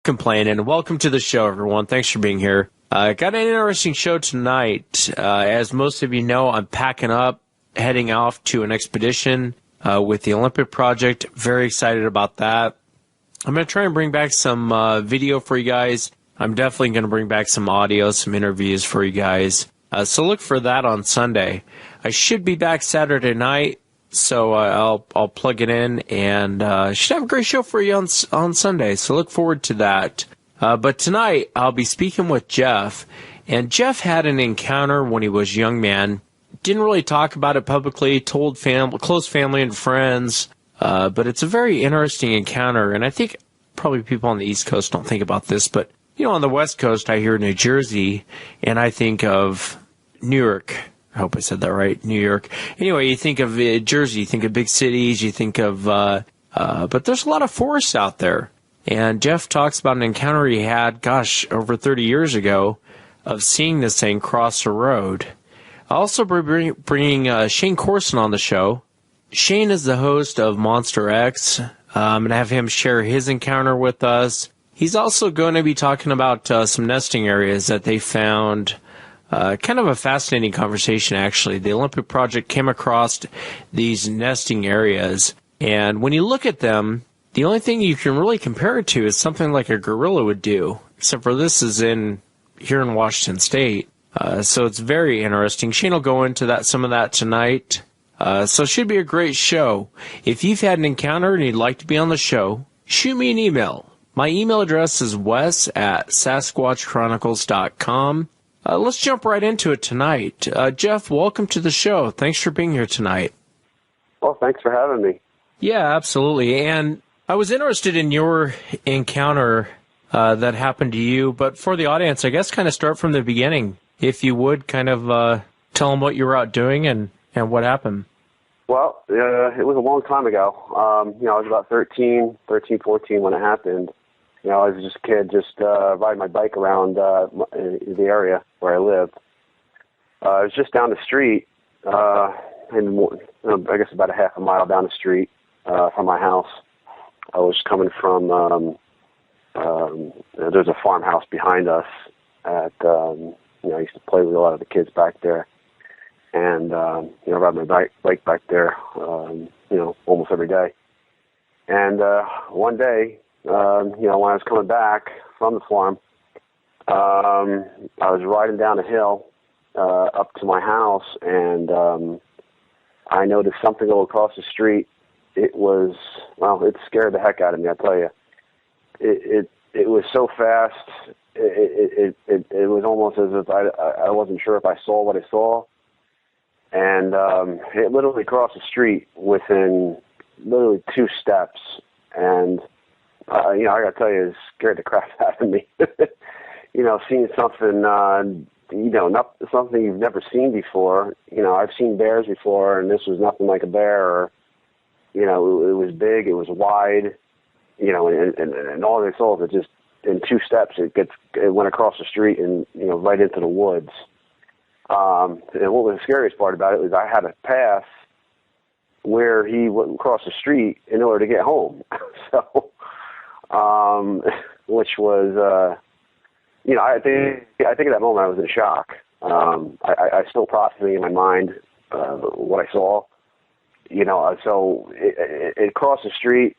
Complaining. Welcome to the show, everyone. Thanks for being here. Got an interesting show tonight. As most of you know, I'm packing up, heading off to an expedition with the Olympic Project. Very excited about that. I'm going to try and bring back some video for you guys. I'm definitely going to bring back some audio, some interviews for you guys. So look for that on Sunday. I should be back Saturday night, so I'll plug it in, and should have a great show for you on Sunday. So look forward to that. But tonight I'll be speaking with Jeff, and Jeff had an encounter when he was a young man. Didn't really talk about it publicly. Told close family and friends. But it's a very interesting encounter, and I think probably people on the East Coast don't think about this, but on the West Coast, I hear New Jersey, and I think of New York. I hope I said that right, New York. Anyway, you think of Jersey, you think of big cities, you think of, but there's a lot of forests out there. And Jeff talks about an encounter he had, over 30 years ago, of seeing this thing cross the road. I'll also be bringing Shane Corson on the show. Shane is the host of Monster X. I'm going to have him share his encounter with us. He's also going to be talking about some nesting areas that they found. Kind of a fascinating conversation, actually. The Olympic Project came across these nesting areas, and when you look at them, the only thing you can really compare it to is something like a gorilla would do, except for this is here in Washington State. So it's very interesting. Shane will go into some of that tonight. So it should be a great show. If you've had an encounter and you'd like to be on the show, shoot me an email. My email address is wes@sasquatchchronicles.com. Let's jump right into it tonight. Jeff, welcome to the show. Thanks for being here tonight. Well, thanks for having me. Yeah, absolutely. And I was interested in your encounter that happened to you, but for the audience, I guess kind of start from the beginning. If you would, kind of tell them what you were out doing and what happened. Well, it was a long time ago. I was about 13, 14 when it happened. I was just a kid, riding my bike around the area where I lived. I was just down the street, I guess about a half a mile down the street from my house. I was coming from, there's a farmhouse behind us I used to play with a lot of the kids back there. And, ride my bike back there, almost every day. And one day, when I was coming back from the farm, I was riding down a hill up to my house, and I noticed something go across the street. It scared the heck out of me, I tell you. It was so fast, it was almost as if I wasn't sure if I saw what I saw. And it literally crossed the street within literally 2 steps. And, I got to tell you, it scared the crap out of me. Seeing something, not something you've never seen before. I've seen bears before, and this was nothing like a bear. Or, it was big, it was wide, and all I saw was just in 2 steps, it went across the street and, right into the woods. And what was the scariest part about it was I had a path where he wouldn't cross the street in order to get home. So, which was, I think at that moment I was in shock. I still processing in my mind what I saw. So it crossed the street.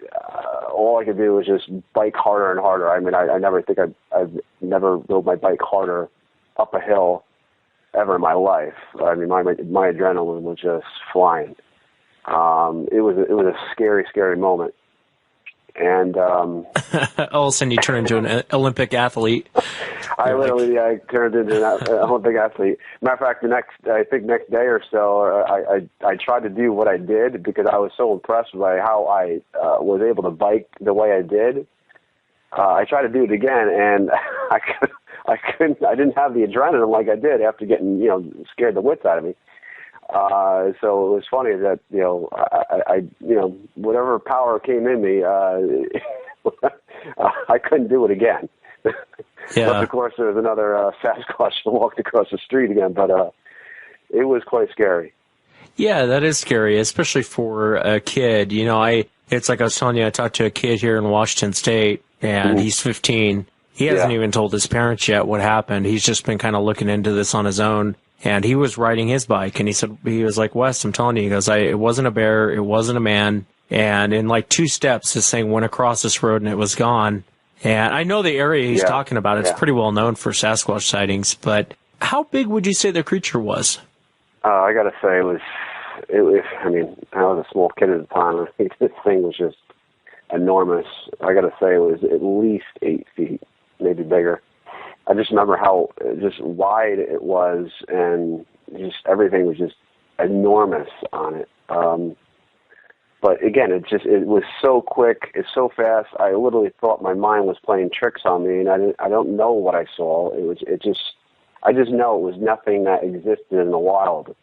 All I could do was just bike harder and harder. I mean, I never think I've never rode my bike harder up a hill ever in my life. I mean, my adrenaline was just flying. It was a scary, scary moment. And all of a sudden you turn into an Olympic athlete. I turned into an Olympic athlete. Matter of fact, the next day or so, I tried to do what I did because I was so impressed by how I was able to bike the way I did. I tried to do it again, and I couldn't. I didn't have the adrenaline like I did after getting scared the wits out of me. So it was funny that I whatever power came in me, I couldn't do it again. Yeah. But of course, there was another Sasquatch that walked across the street again. But it was quite scary. Yeah, that is scary, especially for a kid. It's like I was telling you, I talked to a kid here in Washington State, and he's 15. He hasn't even told his parents yet what happened. He's just been kind of looking into this on his own. And he was riding his bike, and he was like, Wes, I'm telling you, he goes, it wasn't a bear, it wasn't a man. And in like 2 steps, this thing went across this road and it was gone. And I know the area he's talking about. It's pretty well known for Sasquatch sightings. But how big would you say the creature was? I got to say it was. I mean, I was a small kid at the time. I think this thing was just enormous. I got to say it was at least 8 feet, maybe bigger. I just remember how just wide it was, and just everything was just enormous on it. But again, it was so quick, it's so fast. I literally thought my mind was playing tricks on me, and I don't know what I saw. I just know it was nothing that existed in the wild.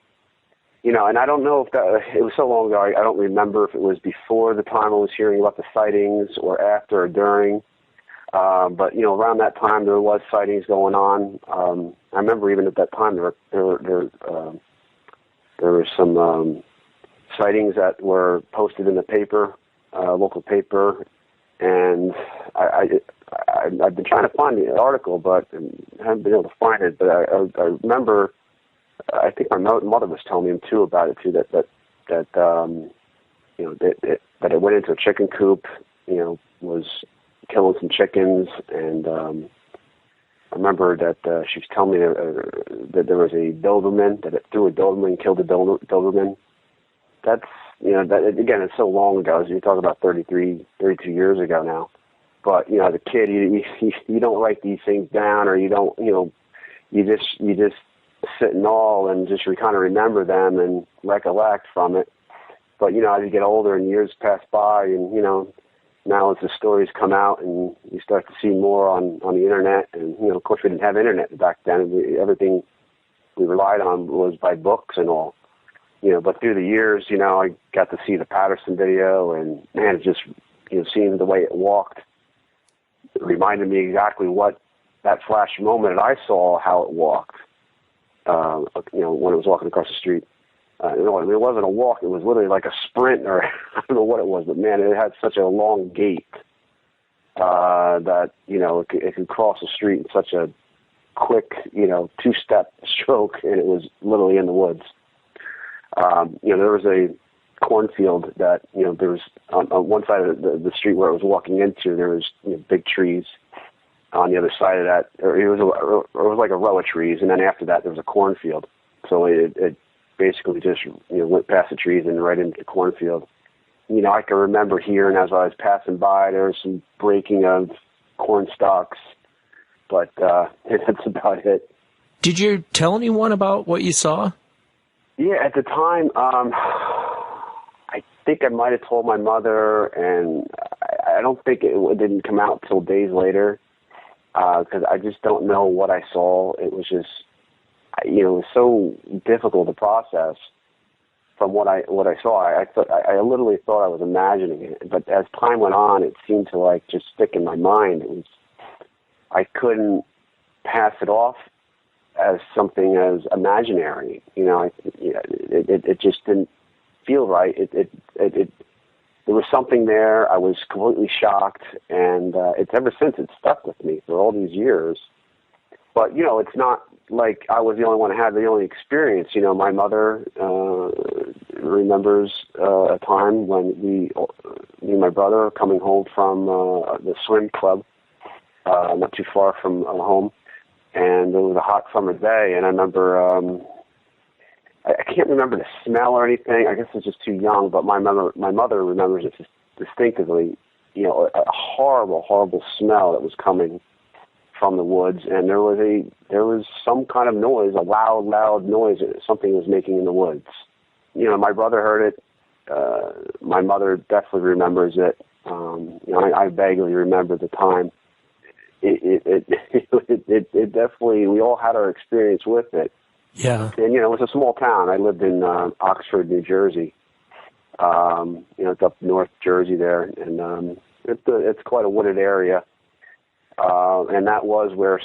You know, and I don't know if it was so long ago, I don't remember if it was before the time I was hearing about the sightings or after or during. But, you know, around that time there was sightings going on. I remember even at that time there were some sightings that were posted in the paper, local paper, and I've been trying to find the article, but I haven't been able to find it. But I remember, I think my mother was telling me too about it too, that you know, that it went into a chicken coop, you know, was killing some chickens, and I remember that she was telling me that there was a Doberman, that it threw a Doberman and killed a Doberman. That's, you know, that again, it's so long ago. So you're talking about 32 years ago now. But, you know, as a kid, you don't write these things down, or you don't, you know, you just sit in awe and just kind of remember them and recollect from it. But, you know, as you get older and years pass by, and, you know, now as the stories come out and you start to see more on the internet, and, you know, of course we didn't have internet back then. Everything we relied on was by books and all, you know, but through the years, you know, I got to see the Patterson video, and man, it just, you know, seeing the way it walked, it reminded me exactly what that flash moment that I saw, how it walked, you know, when it was walking across the street. You know, I mean, it wasn't a walk. It was literally like a sprint, or I don't know what it was, but man, it had such a long gait that, you know, it could cross the street in such a quick, you know, 2-step stroke, and it was literally in the woods. You know, there was a cornfield that, you know, there was on one side of the street where it was walking into, there was, you know, big trees. On the other side of that, it was like a row of trees, and then after that there was a cornfield. So it basically just, you know, went past the trees and right into the cornfield. You know, I can remember hearing as I was passing by, there was some breaking of corn stalks, but that's about it. Did you tell anyone about what you saw? Yeah, at the time, I think I might have told my mother, and I don't think it didn't come out till days later, because I just don't know what I saw. It was just, you know, it was so difficult to process from what I saw. I literally thought I was imagining it, but as time went on, it seemed to like just stick in my mind. I couldn't pass it off as something as imaginary. You know, it just didn't feel right. There was something there. I was completely shocked, and it's ever since it's stuck with me for all these years. But, you know, it's not like I was the only one who had the only experience. You know, my mother remembers a time when me and my brother are coming home from the swim club, not too far from home, and it was a hot summer day, and I remember, I can't remember the smell or anything. I guess I was just too young, but my mother remembers it distinctively. You know, a horrible, horrible smell that was coming from the woods, and there was some kind of noise, a loud noise that something was making in the woods. You know, my brother heard it. My mother definitely remembers it. You know, I vaguely remember the time. It definitely, we all had our experience with it. Yeah. And, you know, it was a small town. I lived in Oxford, New Jersey. You know, it's up North Jersey there, and it's quite a wooded area. And that was where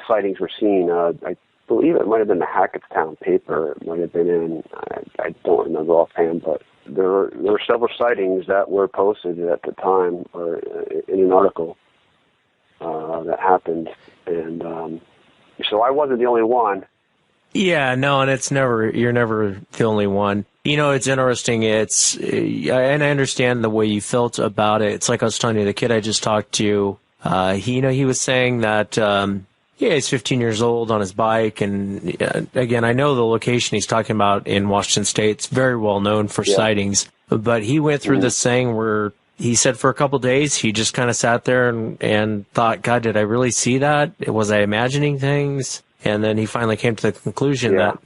sightings were seen. I believe it might have been the Hackettstown paper. It might have been in, I don't remember offhand, but there were several sightings that were posted at the time, or in an article. that happened. And so I wasn't the only one. Yeah, no, and you're never the only one. It's interesting. And I understand the way you felt about it. It's like I was telling you, the kid I just talked to, he was saying that, he's 15 years old on his bike. And again, I know the location he's talking about in Washington State. It's very well known for sightings, but he went through this thing where he said for a couple of days, he just kind of sat there and thought, God, did I really see that? Was I imagining things? And then he finally came to the conclusion that,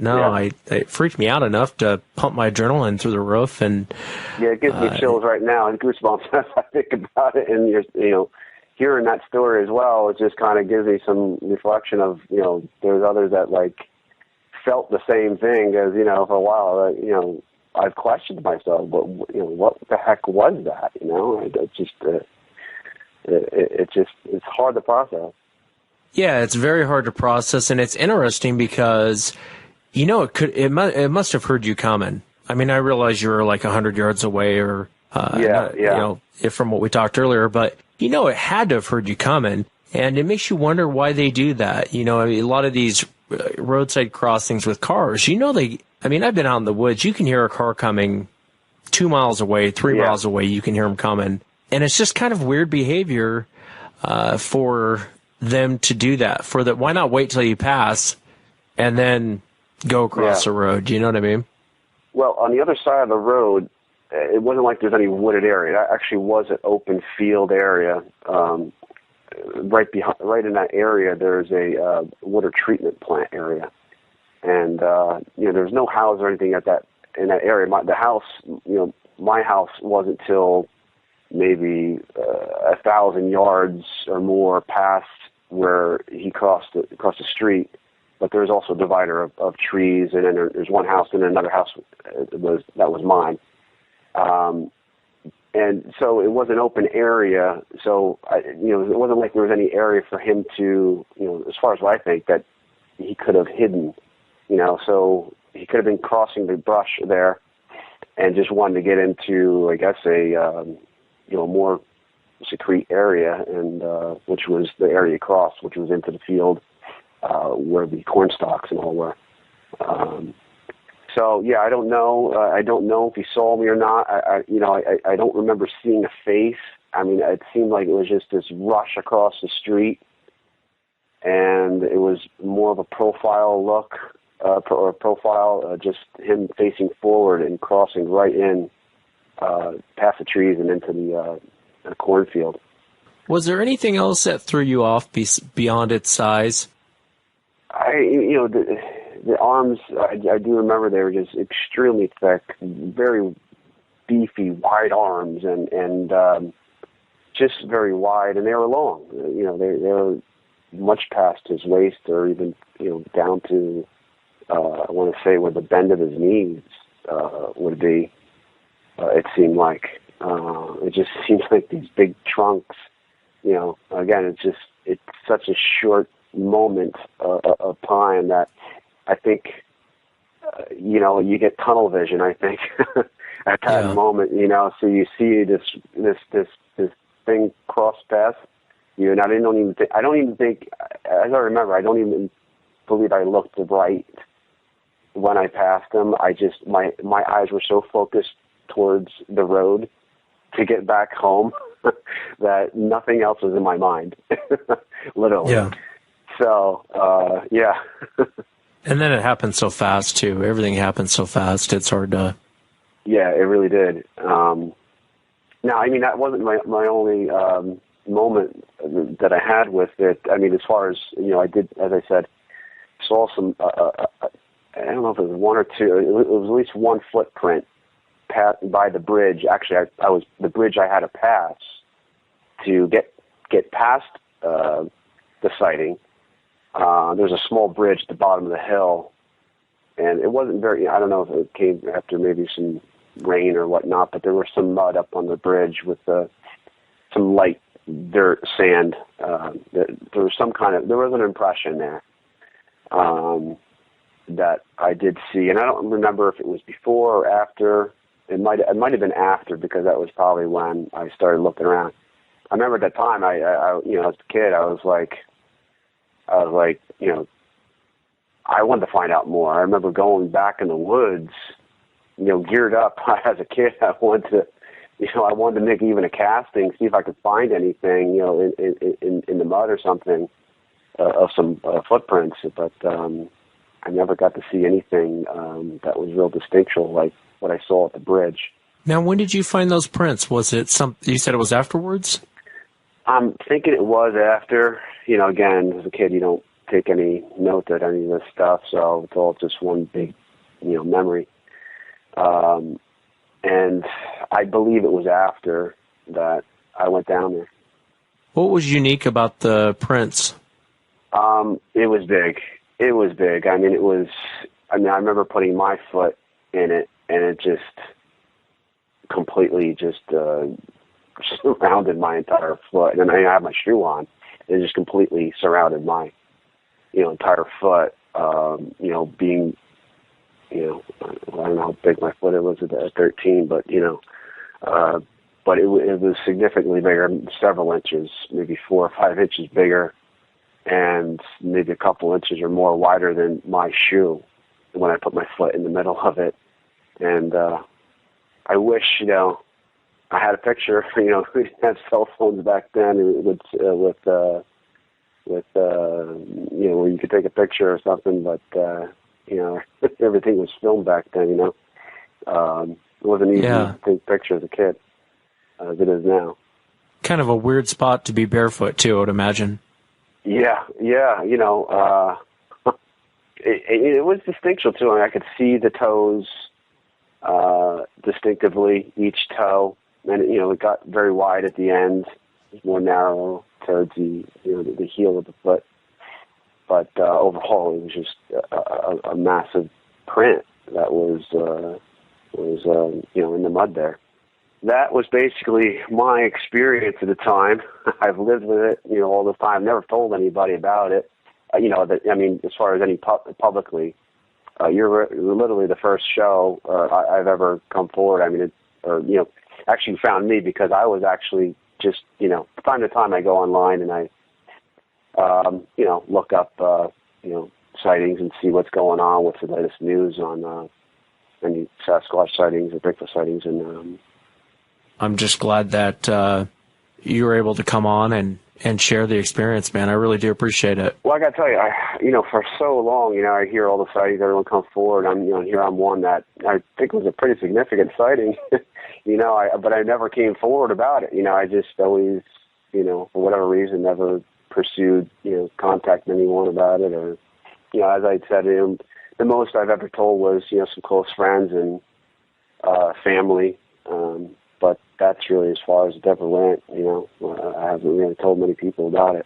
it freaked me out enough to pump my adrenaline through the roof. And it gives me chills right now and goosebumps as I think about it. And, hearing that story as well, it just kind of gives me some reflection of, there's others that, felt the same thing as, for a while, I've questioned myself, but, what the heck was that, it's hard to process. Yeah, it's very hard to process, and it's interesting because, it must have heard you coming. I mean, I realize you were 100 yards away, or from what we talked earlier, but it had to have heard you coming, and it makes you wonder why they do that. A lot of these roadside crossings with cars, I've been out in the woods. You can hear a car coming 2 miles away, 3 miles away. You can hear them coming, and it's just kind of weird behavior for them to do that. Why not wait till you pass and then go across the road? You know what I mean? Well, on the other side of the road, it wasn't like there's any wooded area. It actually was an open field area. Right in that area, there's a water treatment plant area, and there's no house or anything in that area. My house wasn't till maybe 1,000 yards or more past where he crossed the street, but there's also a divider of trees, and then there's one house and another house that was mine. And so it was an open area. So it wasn't like there was any area for him to, as far as what I think, that he could have hidden. So he could have been crossing the brush there, and just wanted to get into, I guess, a more secrete area, and which was the area he crossed, which was into the field where the corn stalks and all were. So yeah, I don't know. I don't know if he saw me or not. I don't remember seeing a face. I mean, it seemed like it was just this rush across the street, and it was more of a profile look, just him facing forward and crossing right in past the trees and into the cornfield. Was there anything else that threw you off beyond its size? The arms, I do remember they were just extremely thick, very beefy, wide arms, and just very wide, and they were long. They were much past his waist, or even down to I want to say where the bend of his knees would be. It seemed like it just seems like these big trunks. Again, it's such a short moment of time that I think you get tunnel vision. I think at that moment, so you see this thing cross past you, and I don't even think, as I remember, I don't even believe I looked right when I passed him. I just my eyes were so focused towards the road to get back home that nothing else was in my mind, literally. Yeah. So, yeah. And then it happened so fast, too. Everything happened so fast, it's hard to... Yeah, it really did. Now, that wasn't my only moment that I had with it. As far as, I did, as I said, saw some, I don't know if it was one or two, it was at least one footprint by the bridge. Actually, I was the bridge I had to pass to get past the sighting. There's a small bridge at the bottom of the hill, and it wasn't very, I don't know if it came after maybe some rain or whatnot, but there was some mud up on the bridge with some light dirt, sand. There was there was an impression there that I did see, and I don't remember if it was before or after. It might have been after, because that was probably when I started looking around. I remember at that time, I as a kid, I was like, I wanted to find out more. I remember going back in the woods, geared up as a kid. I wanted to make even a casting, see if I could find anything, in the mud or something, of some footprints. But I never got to see anything that was real distinctive, like what I saw at the bridge. Now, when did you find those prints? Was it you said it was afterwards? I'm thinking it was after. Again, as a kid, you don't take any note of any of this stuff, so it's all just one big, memory. And I believe it was after that I went down there. What was unique about the prints? It was big. It was big. I remember putting my foot in it, and it just completely surrounded my entire foot. And I had my shoe on. It just completely surrounded my, entire foot. Being, I don't know how big my foot was at 13, but but it was significantly bigger, several inches, maybe 4 or 5 inches bigger, and maybe a couple inches or more wider than my shoe when I put my foot in the middle of it. And I wish, I had a picture. We didn't have cell phones back then with where you could take a picture or something, but everything was filmed back then. It wasn't easy to take pictures as a kid as it is now. Kind of a weird spot to be barefoot too, I would imagine. Yeah. It was distinctive too. I could see the toes distinctively, each toe, and it got very wide at the end, more narrow towards the the heel of the foot. But overall, it was just a massive print that was in the mud there. That was basically my experience at the time. I've lived with it, all the time. Never told anybody about it. As far as any publicly, you're literally the first show I've ever come forward. Actually found me because I was actually just, time to time I go online and I, look up, sightings and see what's going on, what's the latest news on any Sasquatch sightings or Bigfoot sightings. And I'm just glad that you were able to come on and share the experience, man. I really do appreciate it. Well, I got to tell you, for so long, I hear all the sightings, everyone comes forward. Here I'm one that I think was a pretty significant sighting, but I never came forward about it. I just always, for whatever reason, never pursued, contacting anyone about it. Or, as I said, the most I've ever told was, some close friends and family. But that's really as far as it ever went. I haven't really told many people about it.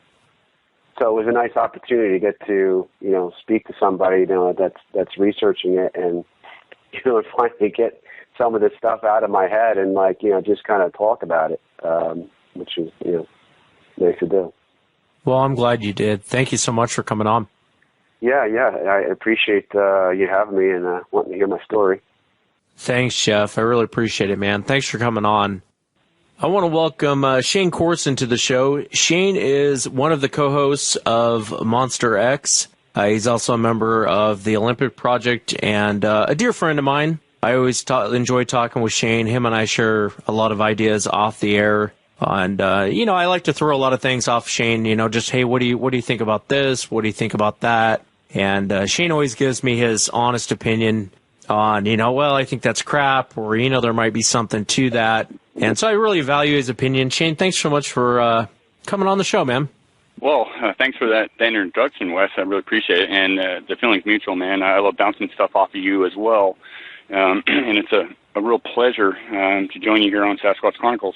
So it was a nice opportunity to get to, speak to somebody, that's researching it and, finally get some of this stuff out of my head and just kind of talk about it, which is, nice to do. Well, I'm glad you did. Thank you so much for coming on. Yeah. I appreciate you having me and wanting to hear my story. Thanks, Jeff. I really appreciate it, man. Thanks for coming on. I want to welcome Shane Corson to the show. Shane is one of the co-hosts of Monster X. He's also a member of the Olympic Project and a dear friend of mine. I always enjoy talking with Shane. Him and I share a lot of ideas off the air. And, I like to throw a lot of things off Shane, just, hey, what do you think about this? What do you think about that? And Shane always gives me his honest opinion on, I think that's crap, or, there might be something to that. And so I really value his opinion. Shane, thanks so much for coming on the show, man. Well, thanks for that introduction, Wes. I really appreciate it. And the feeling's mutual, man. I love bouncing stuff off of you as well. And it's a real pleasure to join you here on Sasquatch Chronicles.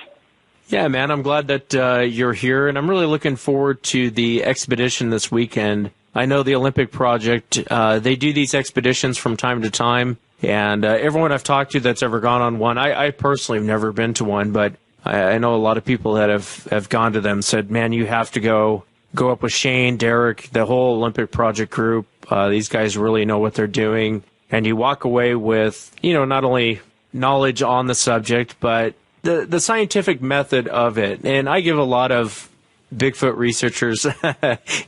Yeah, man, I'm glad that you're here, and I'm really looking forward to the expedition this weekend. I know the Olympic Project, they do these expeditions from time to time, and everyone I've talked to that's ever gone on one, I personally have never been to one, but I know a lot of people that have gone to them said, man, you have to go up with Shane, Derek, the whole Olympic Project group. These guys really know what they're doing, and you walk away with, not only knowledge on the subject, but the scientific method of it, and I give a lot of Bigfoot researchers,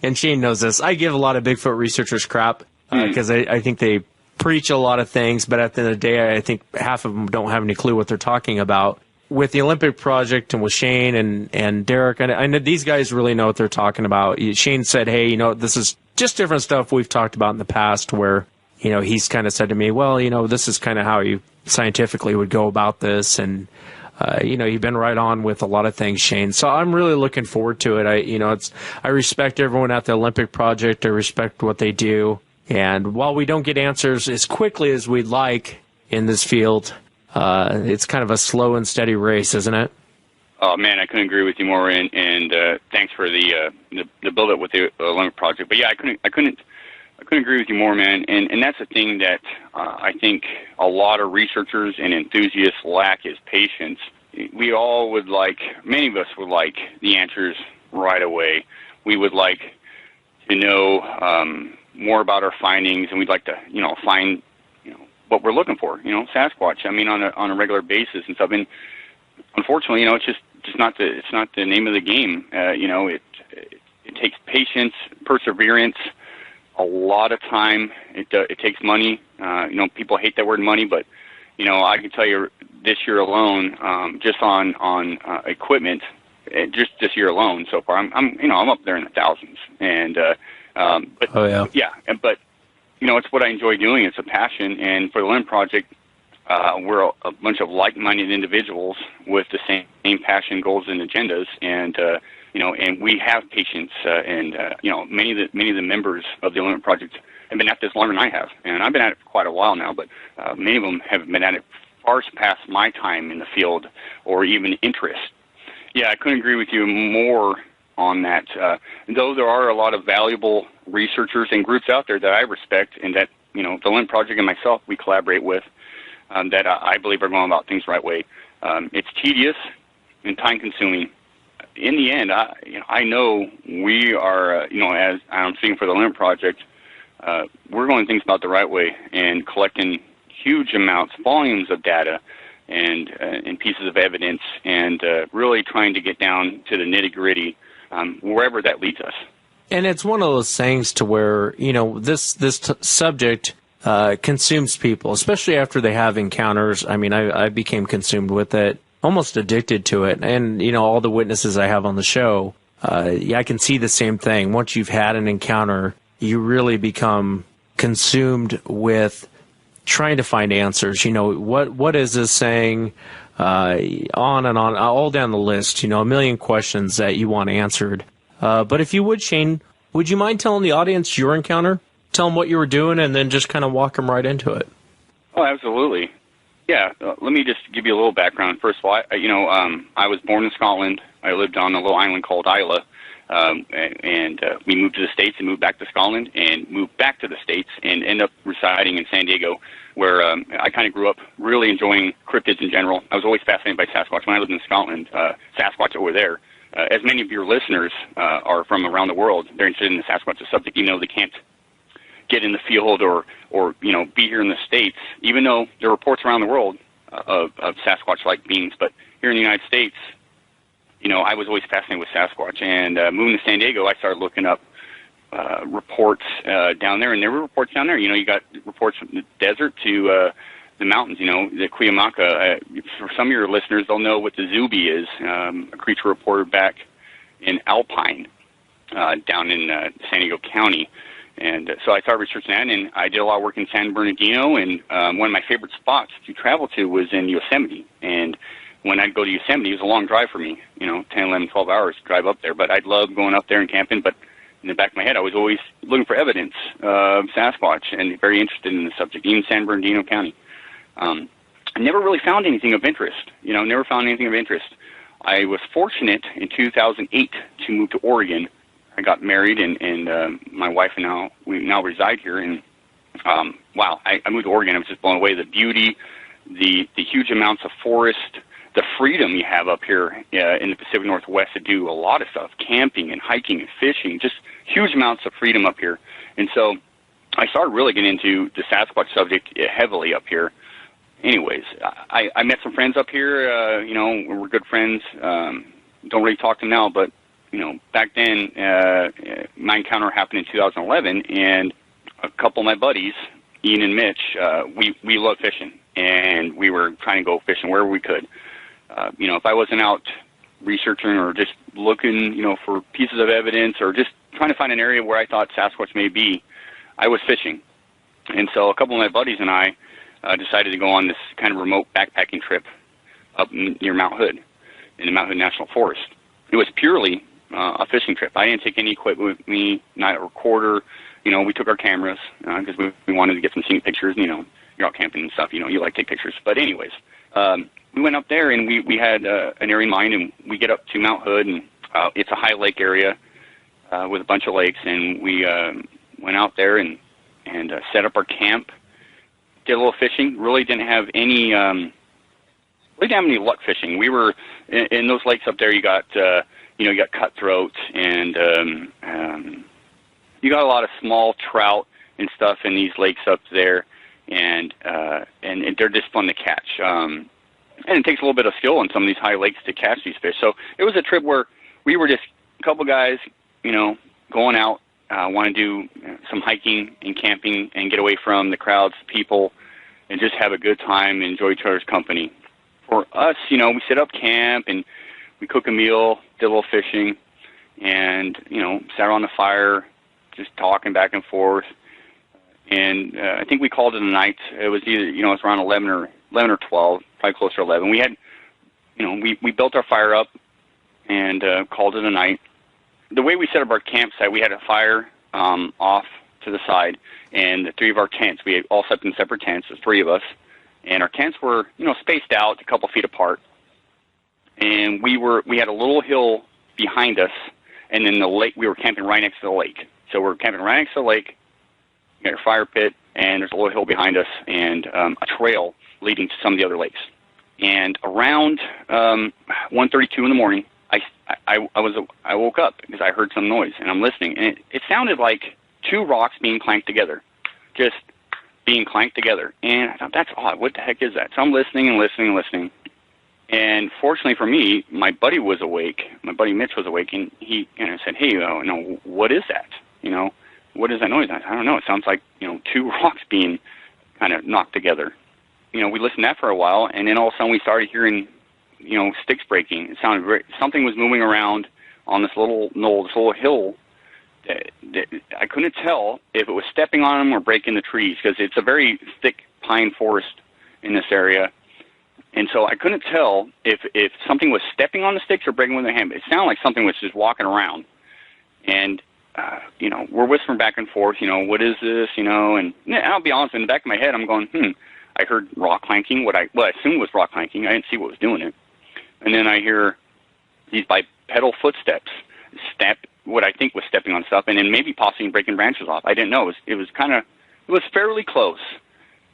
and Shane knows this, I give a lot of Bigfoot researchers crap because I think they preach a lot of things, but at the end of the day, I think half of them don't have any clue what they're talking about. With the Olympic Project and with Shane and Derek, I know these guys really know what they're talking about. Shane said, hey, this is just different stuff we've talked about in the past where, he's kind of said to me, well, this is kind of how you scientifically would go about this. And, you've been right on with a lot of things, Shane. So I'm really looking forward to it. I respect everyone at the Olympic Project. I respect what they do. And while we don't get answers as quickly as we'd like in this field, it's kind of a slow and steady race, isn't it? Oh man, I couldn't agree with you more. And thanks for the build up with the Olympic Project. But yeah, I couldn't agree with you more, man. And that's the thing that I think a lot of researchers and enthusiasts lack is patience. We all would like, many of us would like the answers right away. We would like to know more about our findings, and we'd like to, find, what we're looking for, Sasquatch. I mean, on a regular basis and stuff. And unfortunately, it's just not the name of the game. It takes patience, perseverance, a lot of time. It takes money. People hate that word money, but I can tell you this year alone, just on equipment, just this year alone so far, I'm up there in the thousands. And but oh yeah, but it's what I enjoy doing. It's a passion, and for the Olympic Project, we're a bunch of like-minded individuals with the same passion, goals, and agendas, and and we have patience. And many of the members of the Olympic Project have been at this longer than I have, and I've been at it for quite a while now. But many of them have been at it far past my time in the field or even interest. Yeah, I couldn't agree with you more on that. Though there are a lot of valuable researchers and groups out there that I respect and that, the Olympic Project and myself, we collaborate with, that I believe are going about things the right way. It's tedious and time-consuming. In the end, I know we are, as I'm speaking for the Olympic Project, we're going things about the right way and collecting huge amounts, volumes of data and pieces of evidence, and really trying to get down to the nitty-gritty wherever that leads us. And it's one of those things to where, this subject consumes people, especially after they have encounters. I mean, I became consumed with it, almost addicted to it. And, all the witnesses I have on the show, I can see the same thing. Once you've had an encounter, you really become consumed with trying to find answers. What is this saying? On and on, all down the list, a million questions that you want answered. But if you would, Shane, would you mind telling the audience your encounter? Tell them what you were doing and then just kind of walk them right into it. Oh, absolutely. Yeah, let me just give you a little background. First of all, I was born in Scotland. I lived on a little island called Isla, and we moved to the States and moved back to Scotland and moved back to the States and ended up residing in San Diego, where I kind of grew up really enjoying cryptids in general. I was always fascinated by Sasquatch. When I lived in Scotland, Sasquatch over there, as many of your listeners are from around the world, they're interested in the Sasquatch subject, even though they can't get in the field or be here in the States, even though there are reports around the world of Sasquatch-like beings. But here in the United States, I was always fascinated with Sasquatch. And moving to San Diego, I started looking up reports down there, and there were reports down there. You got reports from the desert to the mountains, the Cuyamaca. For some of your listeners, they'll know what the Zuby is, a creature reported back in Alpine, down in San Diego County. And so I started researching that, and I did a lot of work in San Bernardino, and one of my favorite spots to travel to was in Yosemite. And when I'd go to Yosemite, it was a long drive for me, 10, 11, 12 hours to drive up there. But I'd love going up there and camping, but in the back of my head, I was always looking for evidence of Sasquatch and very interested in the subject, even San Bernardino County. I never really found anything of interest, never found anything of interest. I was fortunate in 2008 to move to Oregon. I got married, and my wife and we now reside here. And wow, I moved to Oregon. I was just blown away. The beauty, the huge amounts of forest, the freedom you have up here in the Pacific Northwest to do a lot of stuff, camping and hiking and fishing, just huge amounts of freedom up here. And so I started really getting into the Sasquatch subject heavily up here. anyways, I met some friends up here. We're good friends. Don't really talk to them now, but back then, my encounter happened in 2011, and a couple of my buddies, Ian and Mitch, we love fishing, and we were trying to go fishing wherever we could. If I wasn't out researching or just looking, for pieces of evidence or just trying to find an area where I thought Sasquatch may be, I was fishing. And so a couple of my buddies and I decided to go on this kind of remote backpacking trip up near Mount Hood, in the Mount Hood National Forest. It was purely a fishing trip. I didn't take any equipment with me, not a recorder. We took our cameras because we wanted to get some scenic pictures. You're out camping and stuff. You like to take pictures. But anyways, we went up there and we had an area in mind, and we get up to Mount Hood, and it's a high lake area with a bunch of lakes, and we went out there and set up our camp, did a little fishing. Really didn't have any luck fishing. We were in those lakes up there. You got you got cutthroat, and you got a lot of small trout and stuff in these lakes up there, and they're just fun to catch. And it takes a little bit of skill in some of these high lakes to catch these fish. So it was a trip where we were just a couple guys, going out, want to do some hiking and camping and get away from the crowds, people, and just have a good time and enjoy each other's company. For us, we set up camp and we cook a meal, did a little fishing, and, sat around the fire, just talking back and forth. And I think we called it a night. It was either, it was around 11 or 12, probably closer to 11. We had, we built our fire up and called it a night. The way we set up our campsite, we had a fire off to the side, and the three of our tents, we all slept in separate tents, there's three of us, and our tents were, spaced out a couple feet apart. And we had a little hill behind us, and then the lake, we were camping right next to the lake. So we're camping right next to the lake, you got your fire pit, and there's a little hill behind us, and a trail leading to some of the other lakes. And around 1:32 in the morning, I woke up because I heard some noise, and I'm listening, and it sounded like two rocks being clanked together, just being clanked together. And I thought, that's odd. What the heck is that? So I'm listening and listening and listening. And fortunately for me, my buddy was awake. My buddy Mitch was awake, and he said, "Hey, what is that? What is that noise?" I don't know. It sounds like two rocks being kind of knocked together. We listened to that for a while, and then all of a sudden we started hearing, sticks breaking. It sounded something was moving around on this little knoll, this little hill. That I couldn't tell if it was stepping on them or breaking the trees because it's a very thick pine forest in this area. And so I couldn't tell if something was stepping on the sticks or breaking with their hand. It sounded like something was just walking around. And, we're whispering back and forth, what is this, and I'll be honest, in the back of my head, I'm going, I heard rock clanking, what I assumed was rock clanking. I didn't see what was doing it. And then I hear these bipedal footsteps step, what I think was stepping on stuff, and then maybe possibly breaking branches off. I didn't know. It was fairly close.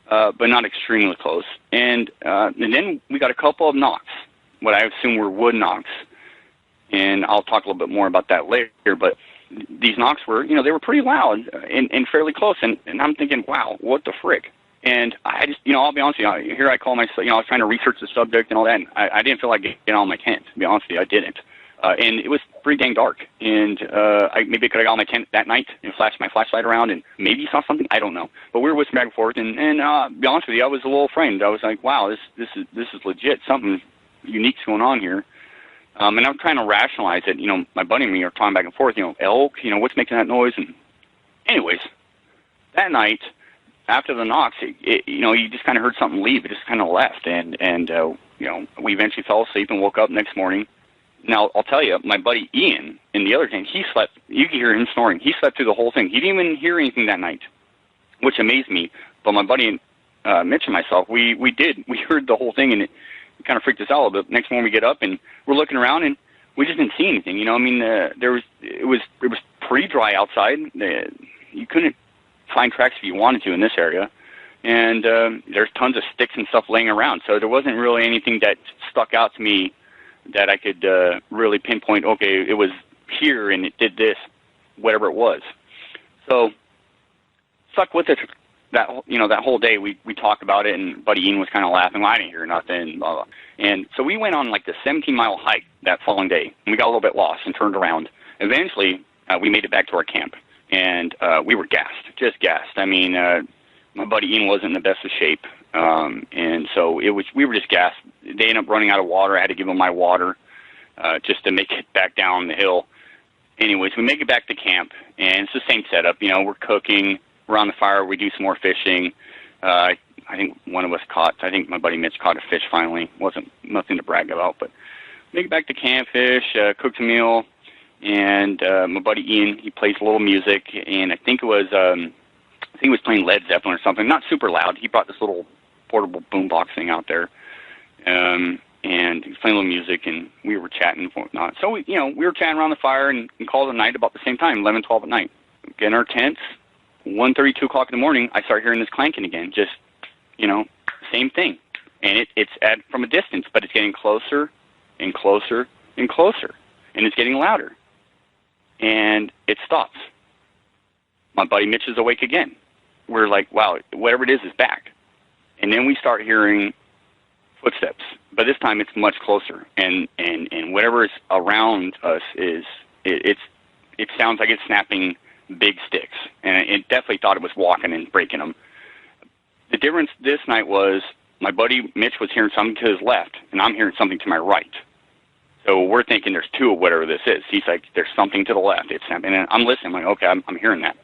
But not extremely close. And then we got a couple of knocks, what I assume were wood knocks. And I'll talk a little bit more about that later. But these knocks were, they were pretty loud and fairly close. And I'm thinking, wow, what the frick? And I just, I'll be honest with you, here I call myself, I was trying to research the subject and all that. And I didn't feel like getting out of my tent, to be honest with you. I didn't. And it was pretty dang dark. And maybe I could have got on my tent that night and flashed my flashlight around and maybe saw something. I don't know. But we were whispering back and forth. And to be honest with you, I was a little frightened. I was like, wow, this is legit. Something unique's going on here. And I'm trying to rationalize it. My buddy and me are talking back and forth. Elk. What's making that noise? And anyways, that night after the knocks, you just kind of heard something leave. It just kind of left. And we eventually fell asleep and woke up next morning. Now, I'll tell you, my buddy Ian in the other tent, he slept. You could hear him snoring. He slept through the whole thing. He didn't even hear anything that night, which amazed me. But my buddy Mitch and myself, we heard the whole thing, and it kind of freaked us out a little bit. Next morning we get up, and we're looking around, and we just didn't see anything. It was pretty dry outside. You couldn't find tracks if you wanted to in this area. And there's tons of sticks and stuff laying around. So there wasn't really anything that stuck out to me that I could really pinpoint, okay, it was here and it did this, whatever it was. So stuck with it that whole day we talked about it, and Buddy Ian was kind of laughing. Well, I didn't hear nothing, blah, blah. And so we went on like the 17-mile hike that following day, and we got a little bit lost and turned around. Eventually, we made it back to our camp, and we were just gassed. I mean, my buddy Ian wasn't in the best of shape, and so we were just gassed. They ended up running out of water. I had to give them my water just to make it back down the hill. Anyways, we make it back to camp, and it's the same setup. We're cooking, we're on the fire, we do some more fishing. I think one of us I think my buddy Mitch caught a fish finally. Wasn't nothing to brag about, but make it back to camp, fish, cooked a meal, and my buddy Ian, he plays a little music, and I think he was playing Led Zeppelin or something, not super loud. He brought this little portable boombox thing out there, and he was playing a little music, and we were chatting and whatnot. So we were chatting around the fire and called it a night about the same time, 11, 12 at night. Get in our tents, 1:30, 2 o'clock in the morning, I start hearing this clanking again, just, same thing. And it's from a distance, but it's getting closer and closer and closer, and it's getting louder. And it stops. My buddy Mitch is awake again. We're like, wow, whatever it is back. And then we start hearing footsteps, but this time it's much closer, and whatever is around us it sounds like it's snapping big sticks, and it definitely thought it was walking and breaking them. The difference this night was my buddy Mitch was hearing something to his left, and I'm hearing something to my right. So we're thinking there's two of whatever this is. He's like, there's something to the left. It's snapping, and I'm listening. I'm like, okay, I'm hearing that.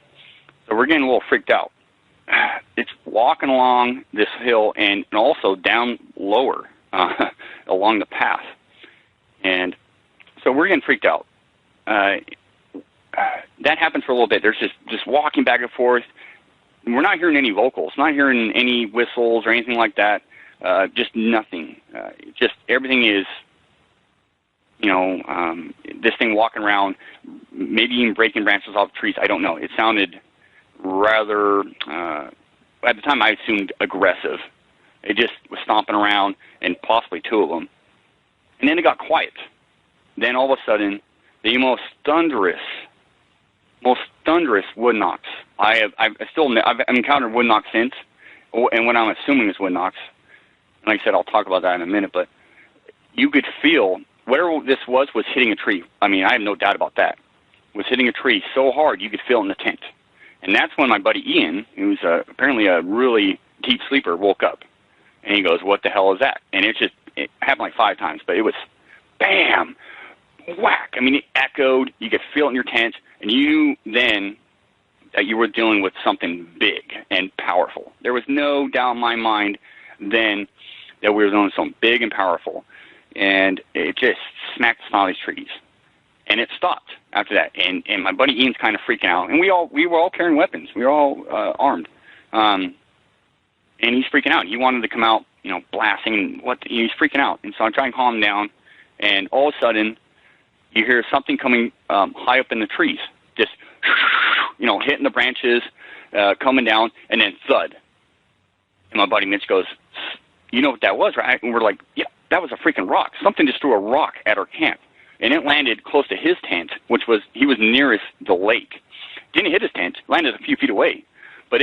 So we're getting a little freaked out. It's walking along this hill and also down lower along the path. And so we're getting freaked out. That happens for a little bit. There's just walking back and forth. We're not hearing any vocals, not hearing any whistles or anything like that. Just nothing. Just everything is, this thing walking around, maybe even breaking branches off trees. I don't know. It sounded rather, at the time I assumed aggressive. It just was stomping around, and possibly two of them. And then it got quiet. Then all of a sudden, the most thunderous wood knocks. I've encountered wood knocks since, and what I'm assuming is wood knocks. Like I said, I'll talk about that in a minute, but you could feel whatever this was hitting a tree. I mean, I have no doubt about that. Was hitting a tree so hard you could feel it in the tent. And that's when my buddy Ian, who's apparently a really deep sleeper, woke up. And he goes, what the hell is that? And it happened like 5 times, but it was bam, whack. I mean, it echoed. You could feel it in your tent. And you then, that you were dealing with something big and powerful. There was no doubt in my mind then that we were dealing with something big and powerful. And it just smacked the smile of these trees. And it stopped after that. And my buddy Ian's kind of freaking out. And we were all carrying weapons. We were all armed. And he's freaking out. He wanted to come out, blasting. He's freaking out. And so I try and calm him down. And all of a sudden, you hear something coming high up in the trees. Just, hitting the branches, coming down, and then thud. And my buddy Mitch goes, you know what that was, right? And we're like, yeah, that was a freaking rock. Something just threw a rock at our camp. And it landed close to his tent, he was nearest the lake. Didn't hit his tent, landed a few feet away. But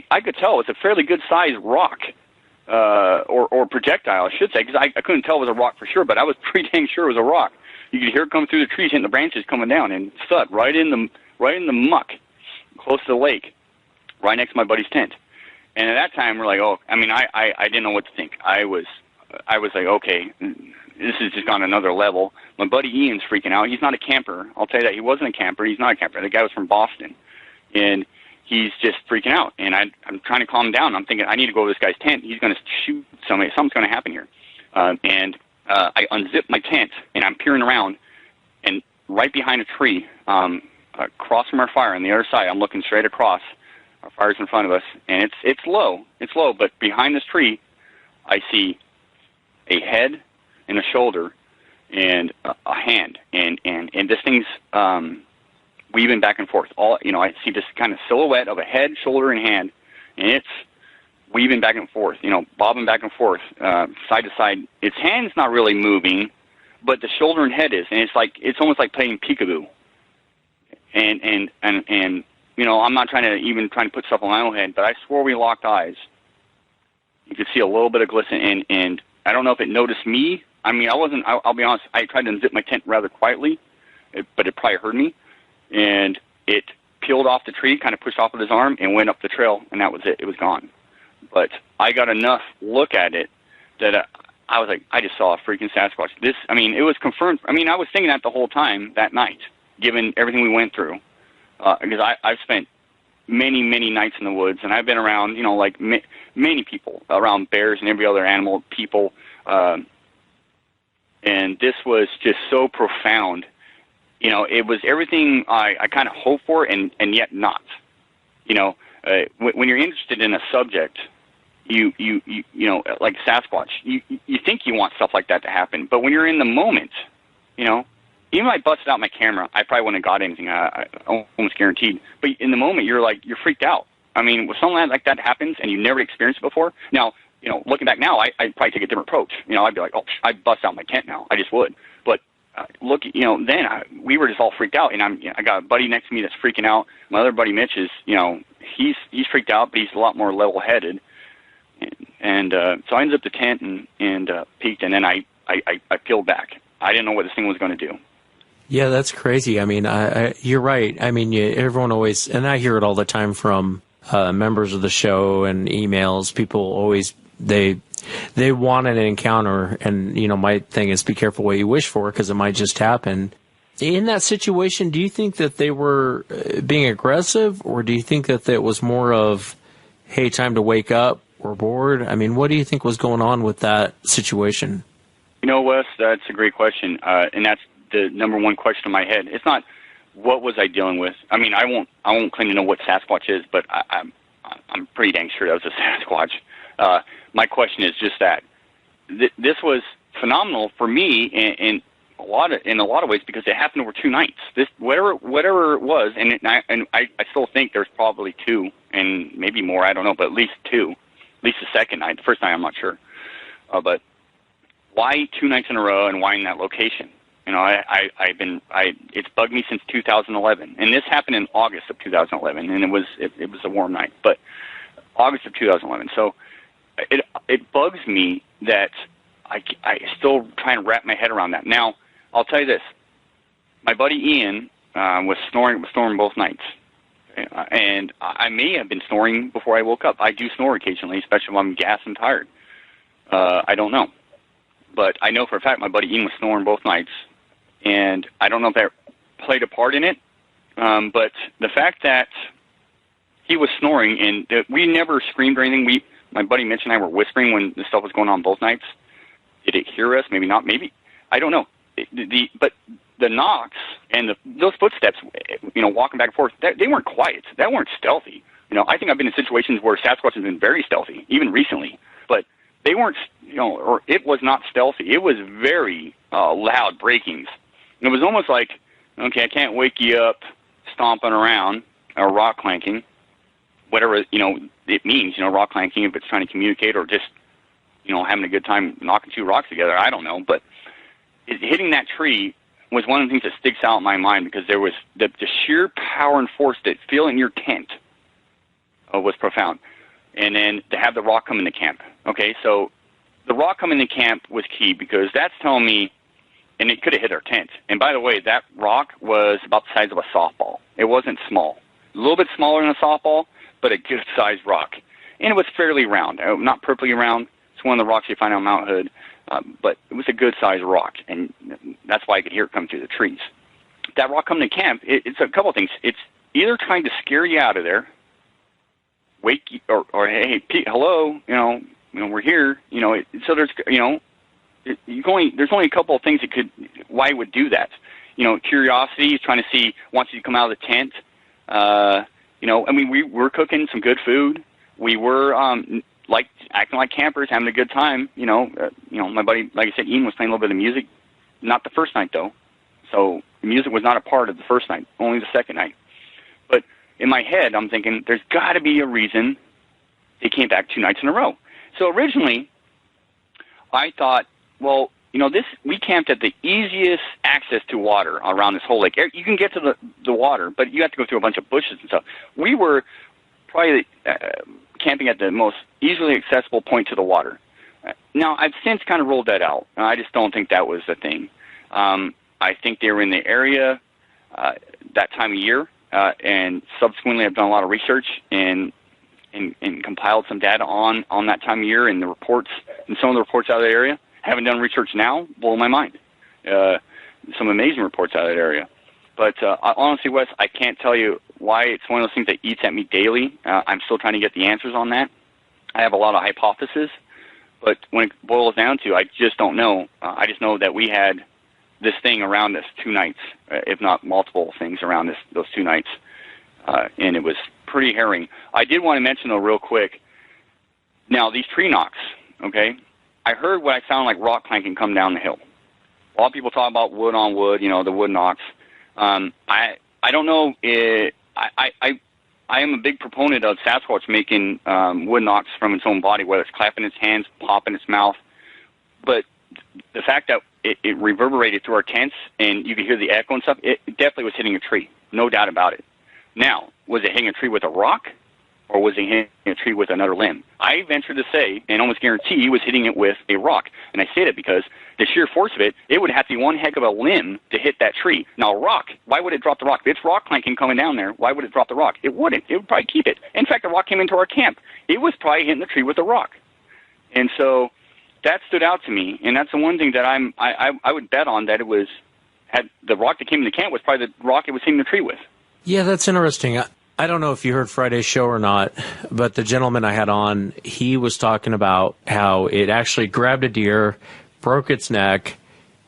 I could tell it was a fairly good-sized rock, or projectile, I should say, because I couldn't tell it was a rock for sure, but I was pretty dang sure it was a rock. You could hear it come through the trees, hitting the branches, coming down, and thud right in the muck, close to the lake, right next to my buddy's tent. And at that time, we're like, I didn't know what to think. I was like, okay, this has just gone another level. My buddy Ian's freaking out. He's not a camper. I'll tell you that. He wasn't a camper. He's not a camper. The guy was from Boston. And he's just freaking out. And I'm trying to calm him down. I'm thinking, I need to go to this guy's tent. He's going to shoot somebody. Something's going to happen here. I unzip my tent, and I'm peering around. And right behind a tree, across from our fire on the other side, I'm looking straight across. Our fire's in front of us. And it's low. It's low. But behind this tree, I see a head and a shoulder and a hand, and this thing's weaving back and forth. I see this kind of silhouette of a head, shoulder, and hand, and it's weaving back and forth, bobbing back and forth, side to side. Its hand's not really moving, but the shoulder and head is, and it's almost like playing peekaboo. And I'm not trying to put stuff on my own head, but I swore we locked eyes. You could see a little bit of glisten, and I don't know if it noticed me. I mean, I'll be honest, I tried to unzip my tent rather quietly, but it probably heard me, and it peeled off the tree, kind of pushed off with his arm, and went up the trail, and that was it. It was gone. But I got enough look at it that I was like, I just saw a freaking Sasquatch. It was confirmed. I mean, I was thinking that the whole time that night, given everything we went through, because I've spent many, many nights in the woods, and I've been around, many people, around bears and every other animal, people, and this was just so profound. It was everything I kind of hoped for, and yet not. When you're interested in a subject, you like Sasquatch, you think you want stuff like that to happen, but when you're in the moment, even if I busted out my camera, I probably wouldn't have got anything. I almost guaranteed. But in the moment, you're freaked out. I mean, when something like that happens and you've never experienced it before, now, looking back now, I'd probably take a different approach. I'd be like, oh, I'd bust out my tent now. I just would. But then we were just all freaked out, and I got a buddy next to me that's freaking out. My other buddy Mitch is, he's freaked out, but he's a lot more level-headed. And so I unzipped the tent and peeked, and then I peeled back. I didn't know what this thing was going to do. Yeah, that's crazy. I mean, you're right. I mean, everyone always, and I hear it all the time from members of the show and emails. People always, they want an encounter, and, my thing is be careful what you wish for, because it might just happen. In that situation, do you think that they were being aggressive, or do you think that it was more of, hey, time to wake up, we're bored? I mean, what do you think was going on with that situation? Wes, that's a great question, and that's the number one question in my head. It's not what was I dealing with. I mean, I won't claim to know what Sasquatch is, but I'm pretty dang sure that was a Sasquatch. My question is just that this was phenomenal for me in a lot of ways, because it happened over 2 nights. This whatever it was, and I still think there's probably 2 and maybe more. I don't know, but at least 2. At least the second night. The first night I'm not sure, but why 2 nights in a row, and why in that location? It's bugged me since 2011, and this happened in August of 2011, and it was a warm night, but August of 2011. So it bugs me that I still try and wrap my head around that. Now, I'll tell you this: my buddy Ian was snoring both nights, and I may have been snoring before I woke up. I do snore occasionally, especially when I'm gassed and tired. I don't know. But I know for a fact my buddy Ian was snoring both nights, and I don't know if that played a part in it, but the fact that he was snoring, and we never screamed or anything. My buddy Mitch and I were whispering when this stuff was going on both nights. Did it hear us? Maybe not. Maybe. I don't know. But the knocks and those footsteps, walking back and forth, they weren't quiet. That weren't stealthy. I think I've been in situations where Sasquatch has been very stealthy, even recently, but they weren't, or it was not stealthy. It was very loud breakings. And it was almost like, okay, I can't wake you up stomping around or rock clanking, whatever, it means, rock clanking, if it's trying to communicate, or just, having a good time knocking 2 rocks together. I don't know. But hitting that tree was one of the things that sticks out in my mind, because there was the sheer power and force that feel in your tent was profound. And then to have the rock come into camp. Okay, so the rock coming into camp was key, because that's telling me, and it could have hit our tent. And by the way, that rock was about the size of a softball. It wasn't small. A little bit smaller than a softball, but a good-sized rock. And it was fairly round. Not perfectly round. It's one of the rocks you find on Mount Hood. But it was a good-sized rock, and that's why I could hear it come through the trees. That rock coming to camp, it's a couple of things. It's either trying to scare you out of there, wake you, or hey, Pete, hello, we're here. So there's, there's only a couple of things why it would do that. Curiosity, trying to see, wants you to come out of the tent. We were cooking some good food. We were acting like campers, having a good time. My buddy, like I said, Ian was playing a little bit of music. Not the first night though, so the music was not a part of the first night. Only the second night. But in my head, I'm thinking there's got to be a reason they came back 2 nights in a row. So originally, I thought, well, we camped at the easiest access to water around this whole lake. You can get to the water, but you have to go through a bunch of bushes and stuff. We were probably camping at the most easily accessible point to the water. Now, I've since kind of ruled that out. I just don't think that was the thing. I think they were in the area that time of year, and subsequently I've done a lot of research and compiled some data on that time of year and the reports and some of the reports out of the area. Haven't done research now, blow my mind. Some amazing reports out of that area. But honestly, Wes, I can't tell you why. It's one of those things that eats at me daily. I'm still trying to get the answers on that. I have a lot of hypotheses, but when it boils down to, I just don't know. I just know that we had this thing around us 2 nights, if not multiple things around those 2 nights, and it was pretty harrowing. I did want to mention, though, real quick, now these tree knocks, okay? I heard what I sound like rock clanking come down the hill. A lot of people talk about wood on wood, the wood knocks. I don't know. I am a big proponent of Sasquatch making wood knocks from its own body, whether it's clapping its hands, popping its mouth. But the fact that it reverberated through our tents and you could hear the echo and stuff, it definitely was hitting a tree, no doubt about it. Now, was it hitting a tree with a rock, or was it hitting a tree with another limb? I venture to say, and almost guarantee, he was hitting it with a rock. And I say that because the sheer force of it, it would have to be one heck of a limb to hit that tree. Now, a rock, why would it drop the rock? If it's rock clanking coming down there, why would it drop the rock? It wouldn't. It would probably keep it. In fact, the rock came into our camp. It was probably hitting the tree with a rock. And so that stood out to me, and that's the one thing that I would bet on, that had the rock that came in the camp was probably the rock it was hitting the tree with. Yeah, that's interesting. I don't know if you heard Friday's show or not, but the gentleman I had on, he was talking about how it actually grabbed a deer, broke its neck,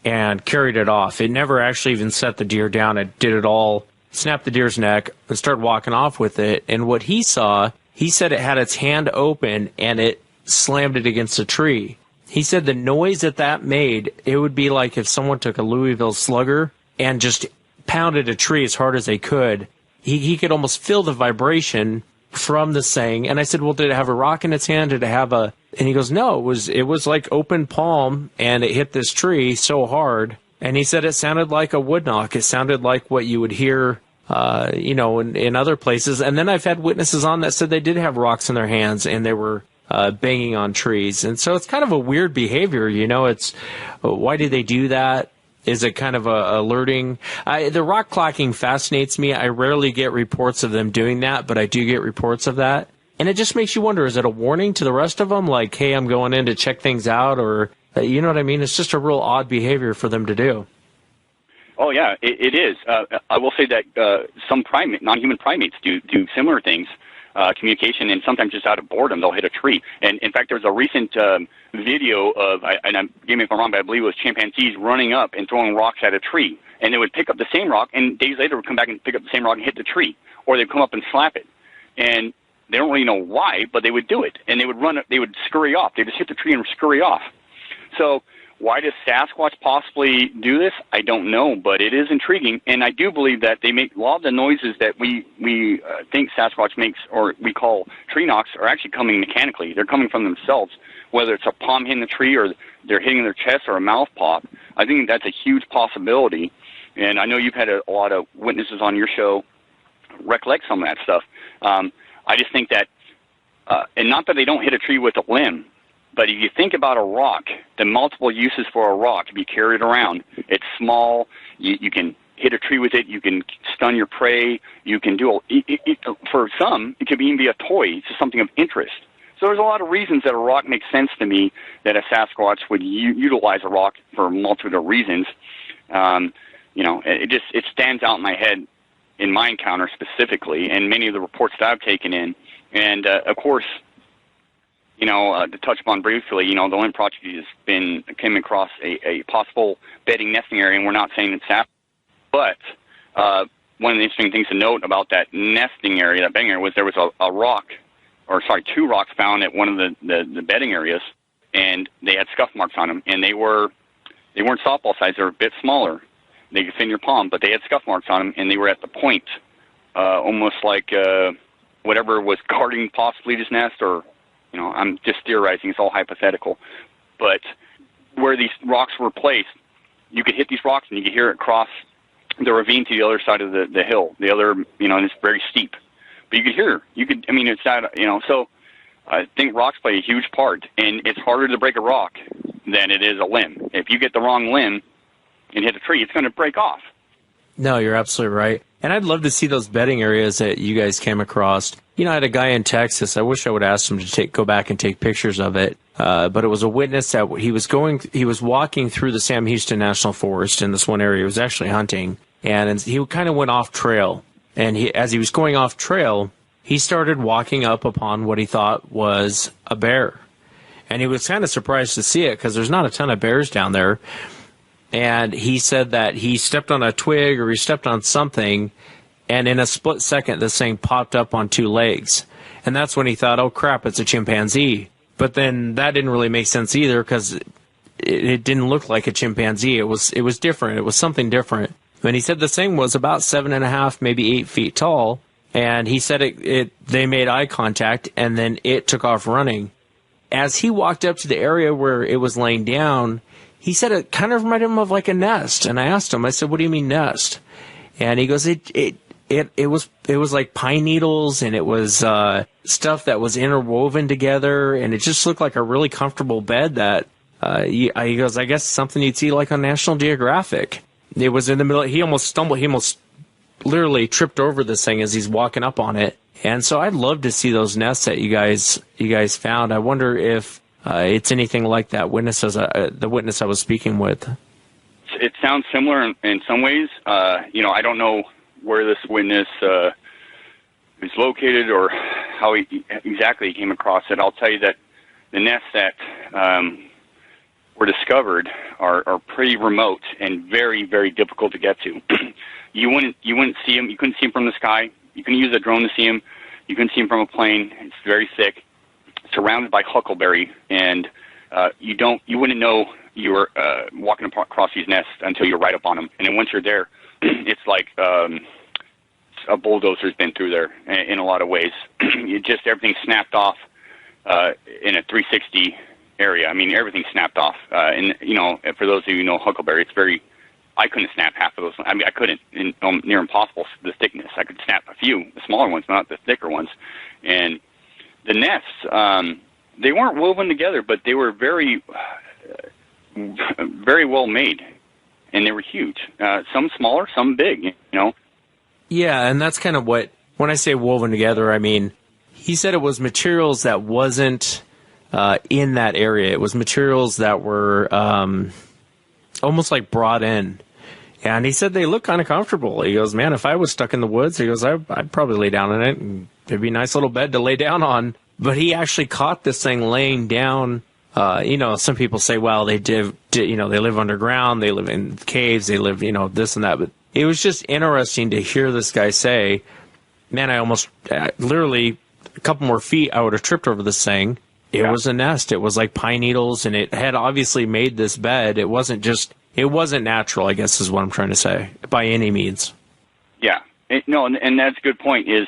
and carried it off. It never actually even set the deer down. It did it all, snapped the deer's neck, and started walking off with it. And what he saw, he said it had its hand open, and it slammed it against a tree. He said the noise that made, it would be like if someone took a Louisville Slugger and just pounded a tree as hard as they could. He could almost feel the vibration from the saying. And I said, well, did it have a rock in its hand? Did it have a... And he goes, no, it was like open palm, and it hit this tree so hard. And he said it sounded like a wood knock. It sounded like what you would hear, in other places. And then I've had witnesses on that said they did have rocks in their hands, and they were banging on trees. And so it's kind of a weird behavior, it's, why do they do that? Is it kind of alerting? The rock clacking fascinates me. I rarely get reports of them doing that, but I do get reports of that. And it just makes you wonder, is it a warning to the rest of them? Like, hey, I'm going in to check things out, or, you know what I mean? It's just a real odd behavior for them to do. Oh, yeah, it is. I will say that some non-human primates do similar things. Communication, and sometimes just out of boredom, they'll hit a tree. And in fact, there was a recent video of, give me if I'm wrong, but I believe it was chimpanzees running up and throwing rocks at a tree. And they would pick up the same rock, and days later would come back and pick up the same rock and hit the tree. Or they'd come up and slap it. And they don't really know why, but they would do it. And they would scurry off. They just hit the tree and scurry off. So why does Sasquatch possibly do this? I don't know, but it is intriguing, and I do believe that they make a lot of the noises that we think Sasquatch makes, or we call tree knocks, are actually coming mechanically. They're coming from themselves, whether it's a palm hitting the tree or they're hitting their chest or a mouth pop. I think that's a huge possibility, and I know you've had a lot of witnesses on your show recollect some of that stuff. I just think that, and not that they don't hit a tree with a limb, but if you think about a rock, the multiple uses for a rock to be carried around, it's small, you can hit a tree with it, you can stun your prey, you can do, for some, it could even be a toy, it's just something of interest. So there's a lot of reasons that a rock makes sense to me, that a Sasquatch would utilize a rock for a multitude of reasons. It stands out in my head in my encounter specifically, and many of the reports that I've taken in. And, of course, to touch upon briefly, the Olymp Project came across a possible bedding nesting area, and we're not saying it's Sasquatch. But one of the interesting things to note about that nesting area, that bedding area, was there was two rocks found at one of the bedding areas, and they had scuff marks on them, and they weren't softball size; they were a bit smaller. They could fit in your palm, but they had scuff marks on them, and they were at the point, almost like whatever was guarding possibly this nest, or I'm just theorizing. It's all hypothetical, but where these rocks were placed, you could hit these rocks and you could hear it cross the ravine to the other side of the hill, the other, and it's very steep. But it's that, so I think rocks play a huge part, and it's harder to break a rock than it is a limb. If you get the wrong limb and hit a tree, it's going to break off. No, you're absolutely right. And I'd love to see those bedding areas that you guys came across. I had a guy in Texas. I wish I would ask him to go back and take pictures of it. But it was a witness that he was walking through the Sam Houston National Forest in this one area. He was actually hunting, and he kind of went off trail. And as he was going off trail, he started walking up upon what he thought was a bear. And he was kind of surprised to see it because there's not a ton of bears down there. And he said that he stepped on a twig or he stepped on something, and in a split second, this thing popped up on two legs. And that's when he thought, oh, crap, it's a chimpanzee. But then that didn't really make sense either because it didn't look like a chimpanzee. It was different. It was something different. And he said this thing was about 7.5, maybe 8 feet tall. And he said they made eye contact, and then it took off running. As he walked up to the area where it was laying down, he said it kind of reminded him of like a nest. And I asked him, I said, what do you mean nest? And he goes, it was like pine needles, and it was stuff that was interwoven together, and it just looked like a really comfortable bed that he goes, I guess something you'd see like on National Geographic. It was in the middle. He almost literally tripped over this thing as he's walking up on it. And so I'd love to see those nests that you guys found. I wonder if it's anything like that witness the witness I was speaking with. It sounds similar in some ways. I don't know where this witness is located or how he exactly came across it. I'll tell you that the nests that were discovered are pretty remote and very, very difficult to get to. You wouldn't see them. You couldn't see them from the sky. You couldn't use a drone to see them. You couldn't see them from a plane. It's very thick, surrounded by huckleberry, and you wouldn't know you were walking across these nests until you're right up on them. And then once you're there, it's like a bulldozer's been through there in a lot of ways. Everything snapped off in a 360 area. I mean, everything snapped off. And for those of you who know huckleberry, I couldn't snap half of those. I mean, I couldn't, near impossible, the thickness. I could snap a few, the smaller ones, not the thicker ones. And the nests, they weren't woven together, but they were very, very well made, and they were huge. Some smaller, some big, Yeah, and that's kind of when I say woven together, I mean, he said it was materials that wasn't in that area. It was materials that were almost like brought in. And he said they look kind of comfortable. He goes, man, if I was stuck in the woods, he goes, I'd probably lay down in it, and it'd be a nice little bed to lay down on. But he actually caught this thing laying down. Some people say, well, they they live underground, they live in caves, they live, this and that. But it was just interesting to hear this guy say, man, I almost literally a couple more feet, I would have tripped over this thing. It was a nest. It was like pine needles, and it had obviously made this bed. It wasn't natural, I guess is what I'm trying to say, by any means. Yeah. And that's a good point is,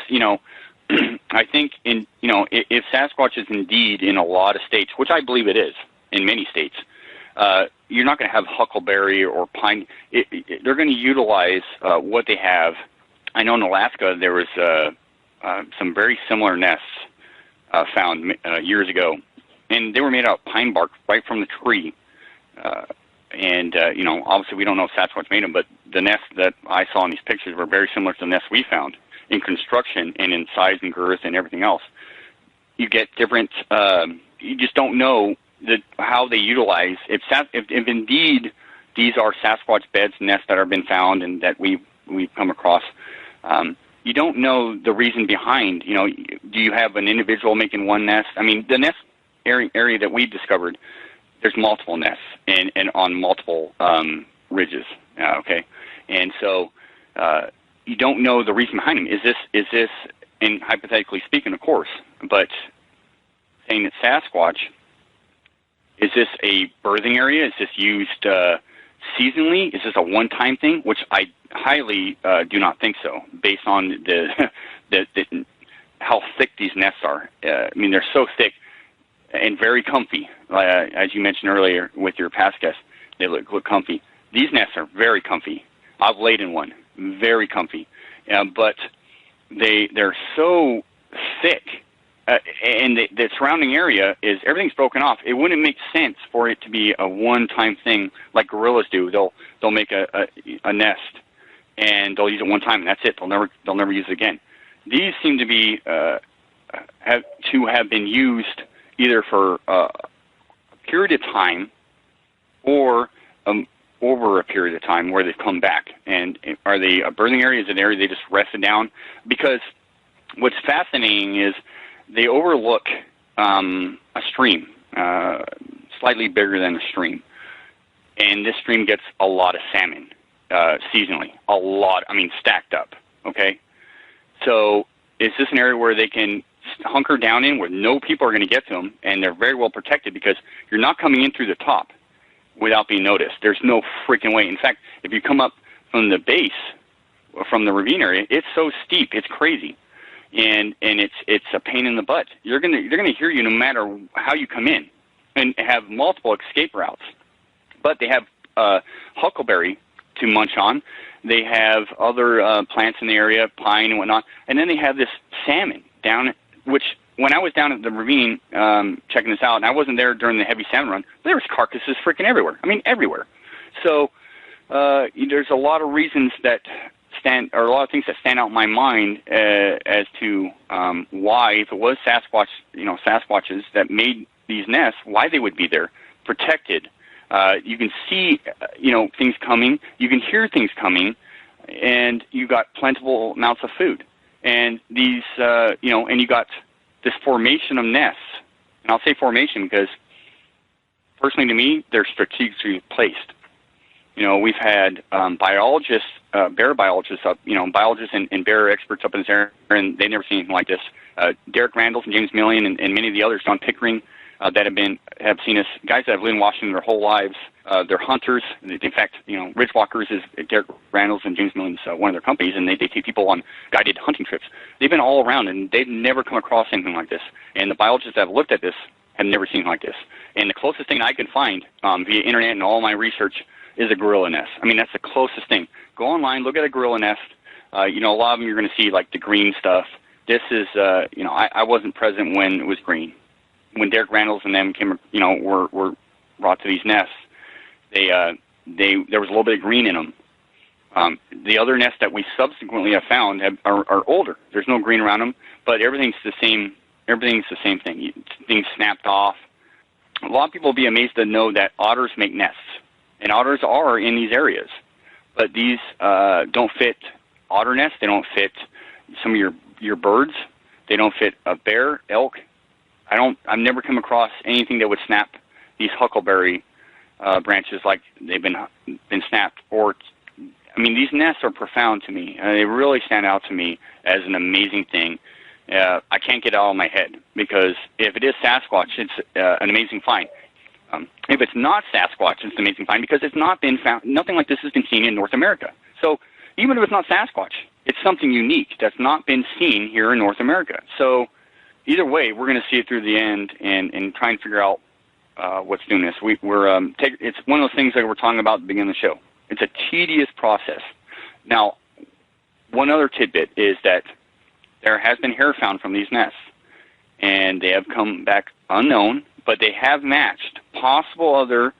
I think if Sasquatch is indeed in a lot of states, which I believe it is in many states, you're not going to have huckleberry or pine. They're going to utilize what they have. I know in Alaska there was some very similar nests found years ago, and they were made out of pine bark right from the tree. Obviously we don't know if Sasquatch made them, but the nests that I saw in these pictures were very similar to the nests we found in construction and in size and girth and everything else. You get different, you just don't know how they utilize, if indeed these are Sasquatch beds, nests that have been found and that we've come across, you don't know the reason behind, do you have an individual making one nest? I mean, the nest area that we discovered, there's multiple nests and on multiple ridges, okay? And so you don't know the reason behind them. Is this, and hypothetically speaking, of course, but saying that Sasquatch, is this a birthing area? Is this used seasonally? Is this a one-time thing? Which I highly do not think so, based on how thick these nests are. I mean, they're so thick and very comfy. As you mentioned earlier with your past guest, they look comfy. These nests are very comfy. I've laid in one, very comfy, but they're so thick, and the surrounding area is everything's broken off. It wouldn't make sense for it to be a one-time thing like gorillas do. They'll make a nest and they'll use it one time and that's it. They'll never use it again. These seem to be have been used either for a period of time or over a period of time where they've come back. And are they a birthing area? Is it an area they just rested down? Because what's fascinating is they overlook a stream, slightly bigger than a stream. And this stream gets a lot of salmon seasonally. A lot, stacked up, okay? So is this an area where they can hunker down in where no people are going to get to them, and they're very well protected because you're not coming in through the top without being noticed. There's no freaking way. In fact, if you come up from the base, from the ravine area, it's so steep, it's crazy, and it's a pain in the butt. They're gonna hear you no matter how you come in, and have multiple escape routes. But they have huckleberry to munch on. They have other plants in the area, pine and whatnot, and then they have this salmon down, which when I was down at the ravine checking this out, and I wasn't there during the heavy salmon run, but there was carcasses freaking everywhere. Everywhere. So there's a lot of reasons that a lot of things that stand out in my mind as to why, if it was Sasquatches that made these nests, why they would be there, protected. You can see, things coming. You can hear things coming, and you got plentiful amounts of food. And these, and you got this formation of nests. And I'll say formation because, personally to me, they're strategically placed. We've had biologists, bear biologists biologists and bear experts up in this area, and they've never seen anything like this. Derek Randall and James Millian and many of the others, John Pickering, that have seen us, guys that have lived in Washington their whole lives. They're hunters. In fact, Ridgewalkers is Derek Randall's and James Million's one of their companies, and they take people on guided hunting trips. They've been all around, and they've never come across anything like this. And the biologists that have looked at this have never seen anything like this. And the closest thing I could find via internet and all my research is a gorilla nest. That's the closest thing. Go online, look at a gorilla nest. A lot of them you're going to see like the green stuff. This is, I wasn't present when it was green. When Derek Randall's and them came, were brought to these nests, there was a little bit of green in them. The other nests that we subsequently have found are older. There's no green around them, but everything's the same. Everything's the same thing. Things snapped off. A lot of people will be amazed to know that otters make nests, and otters are in these areas, but these don't fit otter nests. They don't fit some of your birds. They don't fit a bear, elk. I've never come across anything that would snap these huckleberry branches like they've been snapped. These nests are profound to me. They really stand out to me as an amazing thing. I can't get it out of my head because if it is Sasquatch, it's an amazing find. If it's not Sasquatch, it's an amazing find because it's not been found. Nothing like this has been seen in North America. So even if it's not Sasquatch, it's something unique that's not been seen here in North America. So either way, we're going to see it through the end and try and figure out what's doing this. It's one of those things that we're talking about at the beginning of the show. It's a tedious process. Now, one other tidbit is that there has been hair found from these nests, and they have come back unknown, but they have matched possible other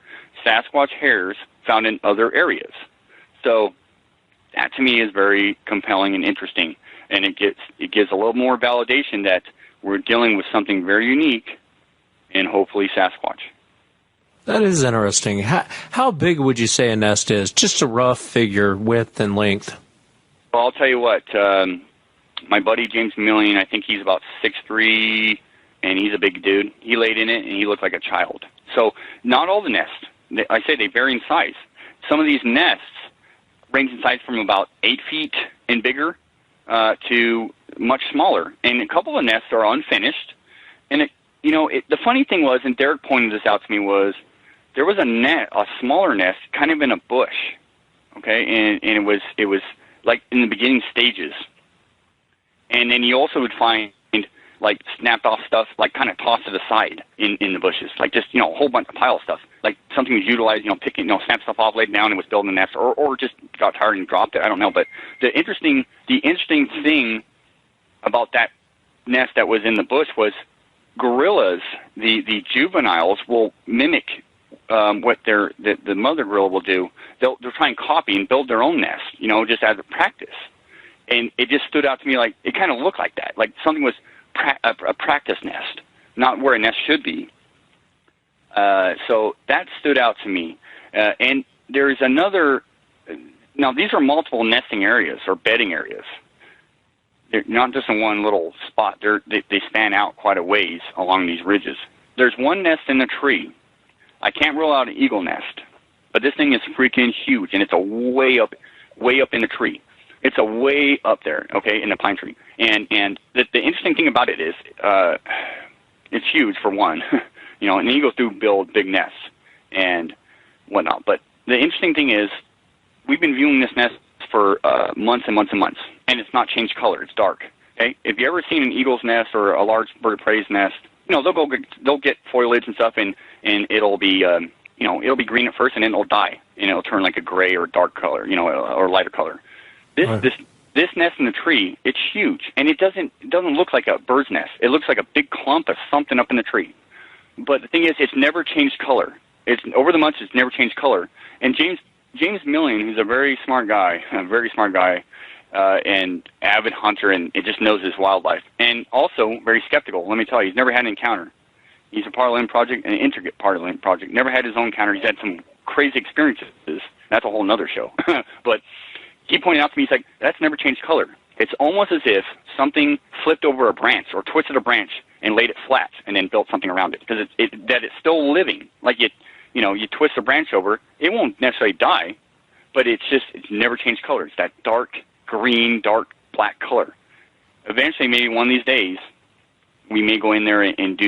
Sasquatch hairs found in other areas. So that to me is very compelling and interesting, and it gives a little more validation that we're dealing with something very unique and hopefully Sasquatch. That is interesting. How big would you say a nest is? Just a rough figure, width and length. Well, I'll tell you what. My buddy James Millian, I think he's about 6'3", and he's a big dude. He laid in it, and he looked like a child. So not all the nests. I say they vary in size. Some of these nests range in size from about 8 feet and bigger to much smaller. And a couple of nests are unfinished. And, the funny thing was, and Derek pointed this out to me, was there was a smaller nest kind of in a bush, okay? And it was like in the beginning stages. And then you also would find like snapped off stuff, like kind of tossed it aside in the bushes, like just, a whole bunch of pile of stuff, like something was utilized, picking, snapped stuff off, laid down and was building a nest, or just got tired and dropped it. I don't know. But the interesting thing about that nest that was in the bush was gorillas, the juveniles will mimic what the mother gorilla will do. They'll try and copy and build their own nest, just as a practice. And it just stood out to me like it kind of looked like that, like something was a practice nest, not where a nest should be. So that stood out to me. And there's another. Now these are multiple nesting areas or bedding areas. They're not just in one little spot. They span out quite a ways along these ridges. There's one nest in the tree. I can't rule out an eagle nest, but this thing is freaking huge, and it's way up in the tree. It's a way up there, okay, in the pine tree. And the interesting thing about it is it's huge, for one. And eagles do build big nests and whatnot. But the interesting thing is we've been viewing this nest for months and months and months, and it's not changed color. It's dark, okay? If you ever seen an eagle's nest or a large bird of prey's nest, they'll get foliage and stuff, and it'll be, it'll be green at first, and then it'll die, and it'll turn like a gray or dark color, or lighter color. This nest in the tree, it's huge, and it doesn't look like a bird's nest. It looks like a big clump of something up in the tree. But the thing is, it's never changed color. It's over the months, it's never changed color. And James Millian, who's a very smart guy, and avid hunter, and it just knows his wildlife, and also very skeptical. Let me tell you, he's never had an encounter. He's a part of the Lynn Project, an intricate part of the Lynn Project. Never had his own encounter. He's had some crazy experiences. That's a whole nother show. But he pointed out to me, he's like, that's never changed color. It's almost as if something flipped over a branch or twisted a branch and laid it flat and then built something around it, because it's still living. Like you twist a branch over, it won't necessarily die, but it's never changed color. It's that dark green, dark black color. Eventually, maybe one of these days, we may go in there and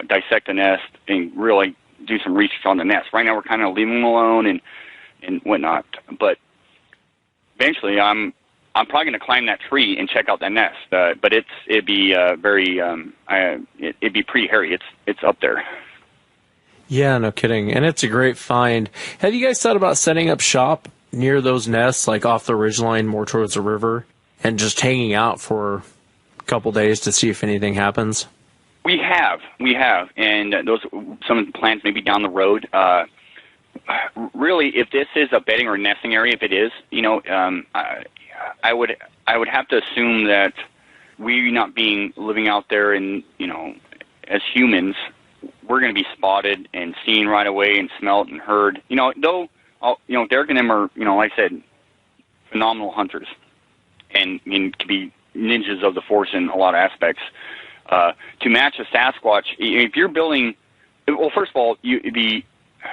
dissect the nest and really do some research on the nest. Right now, we're kind of leaving them alone and whatnot. But eventually, I'm probably going to climb that tree and check out that nest. But it'd be pretty hairy. It's up there. Yeah, no kidding. And it's a great find. Have you guys thought about setting up shop near those nests, like off the ridgeline, more towards the river, and just hanging out for a couple days to see if anything happens? We have, and some of the plans maybe down the road. Really, if this is a bedding or nesting area, if it is, I would have to assume that we not living out there and as humans, we're going to be spotted and seen right away and smelt and heard. Derek and them are, like I said, phenomenal hunters, and could be ninjas of the force in a lot of aspects. To match a Sasquatch, if you're building, well, first of all, it'd be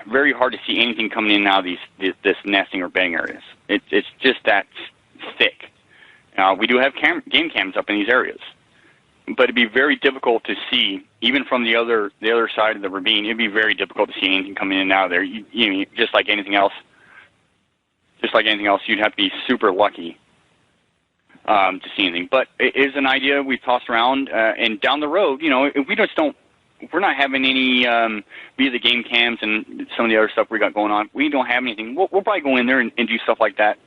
very hard to see anything coming in and out of this nesting or bedding areas. It's just that thick. We do have game cams up in these areas, but it'd be very difficult to see, even from the other side of the ravine. It'd be very difficult to see anything coming in and out of there. Just like anything else, you'd have to be super lucky to see anything. But it is an idea we've tossed around, and down the road, if we're not having any via the game cams and some of the other stuff we got going on, we don't have anything. We'll probably go in there and do stuff like that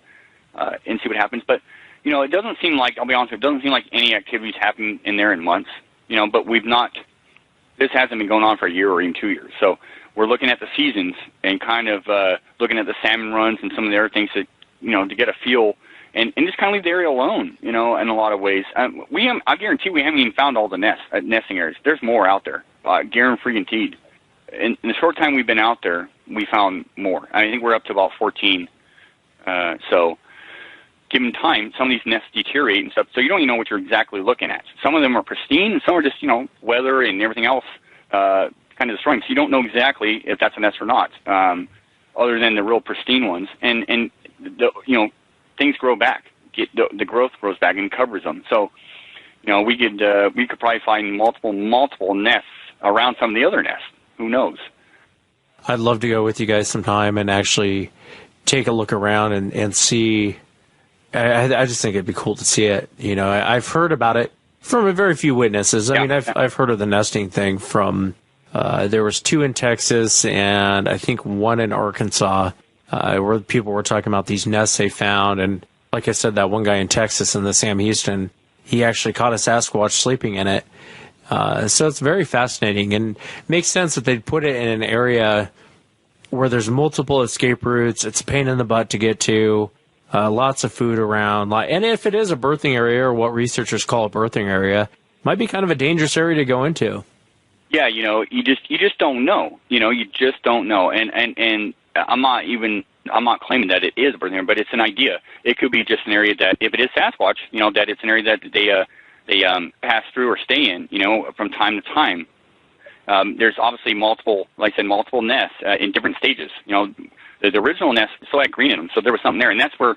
and see what happens. But it doesn't seem like, I'll be honest, it doesn't seem like any activities happen in there in months. But this hasn't been going on for a year or even 2 years. So we're looking at the seasons and kind of looking at the salmon runs and some of the other things that, to get a feel and just kind of leave the area alone, in a lot of ways. I guarantee we haven't even found all the nesting areas. There's more out there, guaranteed. In the short time we've been out there, we found more. I think we're up to about 14. So given time, some of these nests deteriorate and stuff, so you don't even know what you're exactly looking at. Some of them are pristine, and some are just, weather and everything else kind of destroying. So you don't know exactly if that's a nest or not, other than the real pristine ones. And things grow back. The growth grows back and covers them. So, we could probably find multiple nests around some of the other nests. Who knows? I'd love to go with you guys sometime and actually take a look around and see. I just think it'd be cool to see it. I've heard about it From a very few witnesses. I Yeah. mean, I've heard of the nesting thing from, there was 2 in Texas and I think 1 in Arkansas, where people were talking about these nests they found. And like I said, that one guy in Texas in the Sam Houston, he actually caught a Sasquatch sleeping in it. So it's very fascinating and makes sense that they'd put it in an area where there's multiple escape routes. It's a pain in the butt to get to. Lots of food around. And if it is a birthing area, or what researchers call a birthing area, might be kind of a dangerous area to go into. Yeah, you just don't know. You just don't know. And I'm not claiming that it is a birthing area, but it's an idea. It could be just an area that, if it is Sasquatch, that it's an area that they pass through or stay in, from time to time. There's obviously multiple nests in different stages. The original nest still had green in them, so there was something there, and that's where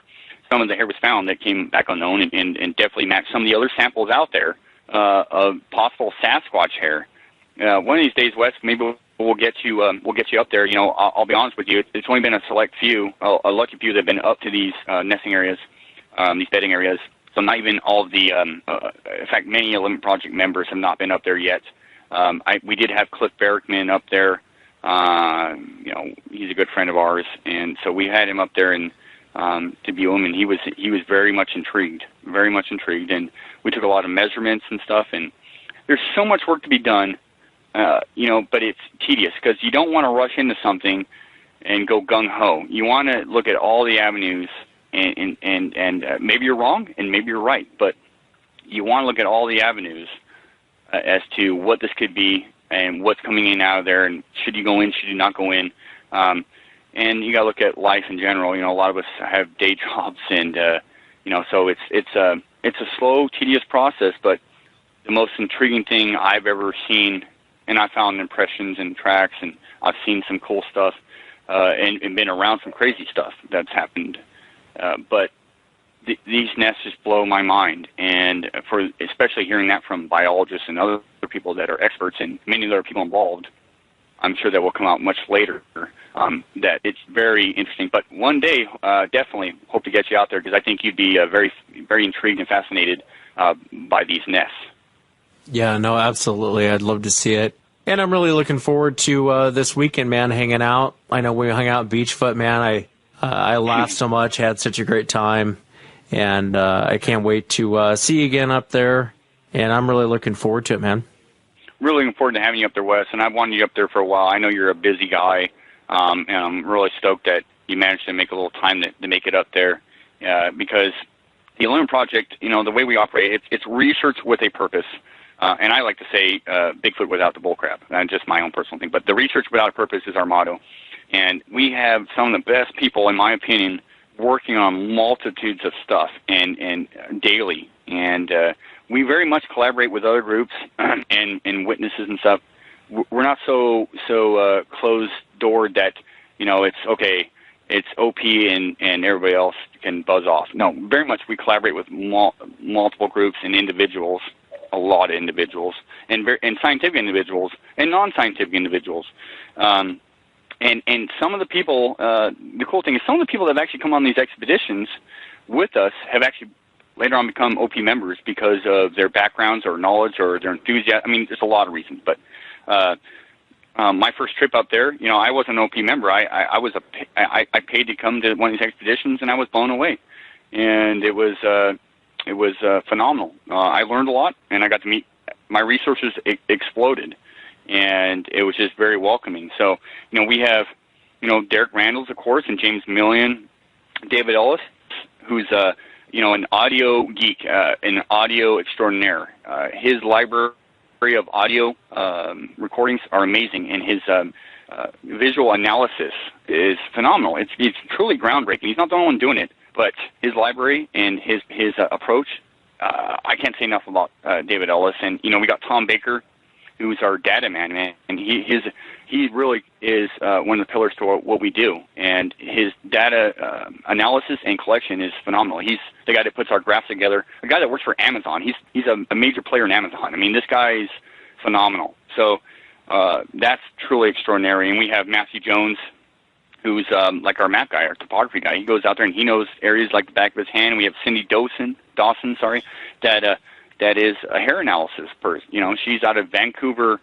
some of the hair was found that came back unknown and definitely matched some of the other samples out there of possible Sasquatch hair. One of these days, Wes, maybe we'll get you up there. I'll be honest with you, it's only been a select few, a lucky few that have been up to these nesting areas, these bedding areas. So not even all of the, in fact, many Olympic Project members have not been up there yet. We did have Cliff Barrickman up there. He's a good friend of ours, and so we had him up there and to view him, and he was very much intrigued, and we took a lot of measurements and stuff. And there's so much work to be done, but it's tedious because you don't want to rush into something and go gung ho. You want to look at all the avenues, and maybe you're wrong and maybe you're right, but you want to look at all the avenues as to what this could be and what's coming in out of there, and should you go in, should you not go in. And you got to look at life in general. A lot of us have day jobs, and so it's a slow, tedious process. But the most intriguing thing I've ever seen, and I found impressions and tracks, and I've seen some cool stuff, and been around some crazy stuff that's happened. But these nests just blow my mind, and especially hearing that from biologists and other people that are experts and many other people involved, I'm sure that will come out much later. That it's very interesting. But one day, definitely hope to get you out there because I think you'd be very, very intrigued and fascinated by these nests. Yeah, no, absolutely. I'd love to see it. And I'm really looking forward to this weekend, man, hanging out. I know we hung out at Beachfoot, man. I laughed so much, had such a great time. And I can't wait to see you again up there. And I'm really looking forward to it, man. Really looking forward to having you up there, Wes. And I've wanted you up there for a while. I know you're a busy guy. And I'm really stoked that you managed to make a little time to make it up there. Because the Olympic Project, the way we operate, it's research with a purpose. And I like to say Bigfoot without the bullcrap. That's just my own personal thing. But the research without a purpose is our motto. And we have some of the best people, in my opinion, working on multitudes of stuff and daily. And we very much collaborate with other groups and witnesses and stuff. We're not so closed-doored that, it's okay, it's OP and everybody else can buzz off. No, very much we collaborate with multiple groups and individuals, a lot of individuals, and scientific individuals and non-scientific individuals. And some of the people, the cool thing is some of the people that have actually come on these expeditions with us have actually later on become OP members because of their backgrounds or knowledge or their enthusiasm. I mean, there's a lot of reasons, but my first trip up there, I wasn't an OP member. I paid to come to one of these expeditions, and I was blown away. And it was phenomenal. I learned a lot, and I got to meet, my resources exploded. And it was just very welcoming. So, we have, Derek Randalls, of course, and James Millian, David Ellis, who's, an audio geek, an audio extraordinaire. His library of audio recordings are amazing, and his visual analysis is phenomenal. It's truly groundbreaking. He's not the only one doing it, but his library and his approach, I can't say enough about David Ellis. And, we got Tom Baker, who's our data man, and he really is one of the pillars to what we do. And his data analysis and collection is phenomenal. He's the guy that puts our graphs together, a guy that works for Amazon. He's a major player in Amazon. I mean, this guy is phenomenal. So that's truly extraordinary. And we have Matthew Jones, who's like our map guy, our topography guy. He goes out there and he knows areas like the back of his hand. We have Cindy Dawson, that that is a hair analysis person. She's out of Vancouver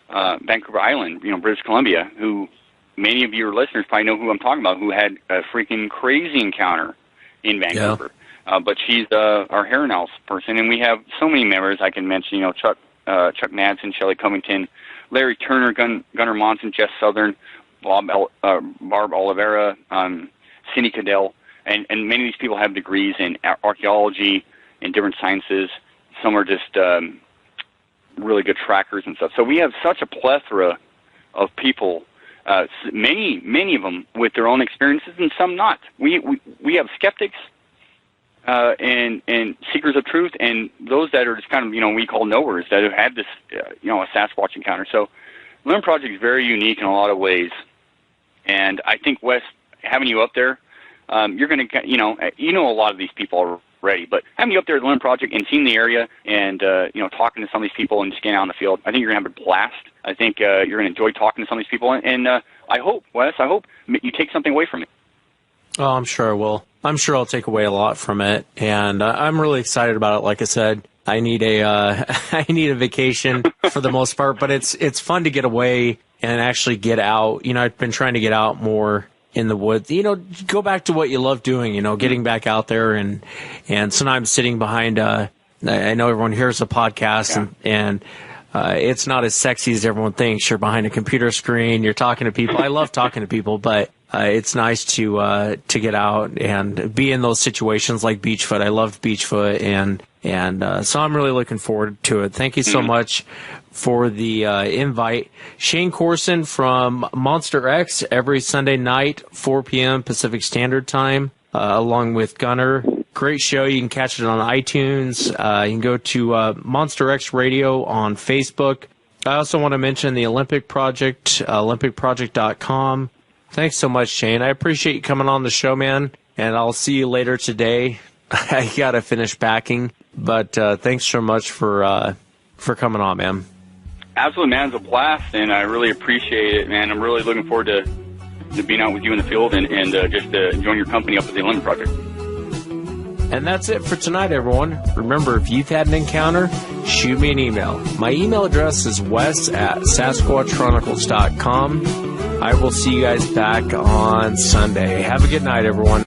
Island, British Columbia, who many of your listeners probably know who I'm talking about, who had a freaking crazy encounter in Vancouver. Yeah. But she's our hair analysis person, and we have so many members I can mention. Chuck Madsen, Shelley Covington, Larry Turner, Gunnar Monson, Jess Southern, Barb Oliveira, Cindy Cadell, and many of these people have degrees in archaeology and different sciences. Some are just really good trackers and stuff. So we have such a plethora of people, many of them with their own experiences and some not. We have skeptics and seekers of truth, and those that are just kind of, we call knowers, that have had this, a Sasquatch encounter. So the Limb Project is very unique in a lot of ways. And I think, Wes, having you up there, you're going to, you know a lot of these people already, but having you up there at the Limb Project and seeing the area and, talking to some of these people and just getting out in the field, I think you're going to have a blast. I think you're going to enjoy talking to some of these people. And I hope, Wes, you take something away from it. Oh, I'm sure I will. I'm sure I'll take away a lot from it. And I'm really excited about it. Like I said, I need a vacation for the most part, but it's fun to get away and actually get out. I've been trying to get out more in the woods, go back to what you love doing, getting back out there and sometimes sitting behind, I know everyone hears a podcast and it's not as sexy as everyone thinks. You're behind a computer screen, you're talking to people. I love talking to people, but it's nice to get out and be in those situations like Beachfoot. I loved Beachfoot and so I'm really looking forward to it. Thank you so much for the invite. Shane Corson from Monster X every Sunday night, 4 p.m. Pacific Standard Time, along with Gunnar. Great show. You can catch it on iTunes. You can go to Monster X Radio on Facebook. I also want to mention the Olympic Project, olympicproject.com. Thanks so much, Shane. I appreciate you coming on the show, man, and I'll see you later today. I got to finish packing, but thanks so much for coming on, man. Absolutely, man. It's a blast, and I really appreciate it, man. I'm really looking forward to being out with you in the field and just enjoying your company up at the Olympic Project. And that's it for tonight, everyone. Remember, if you've had an encounter, shoot me an email. My email address is wes@sasquatchchronicles.com. I will see you guys back on Sunday. Have a good night, everyone.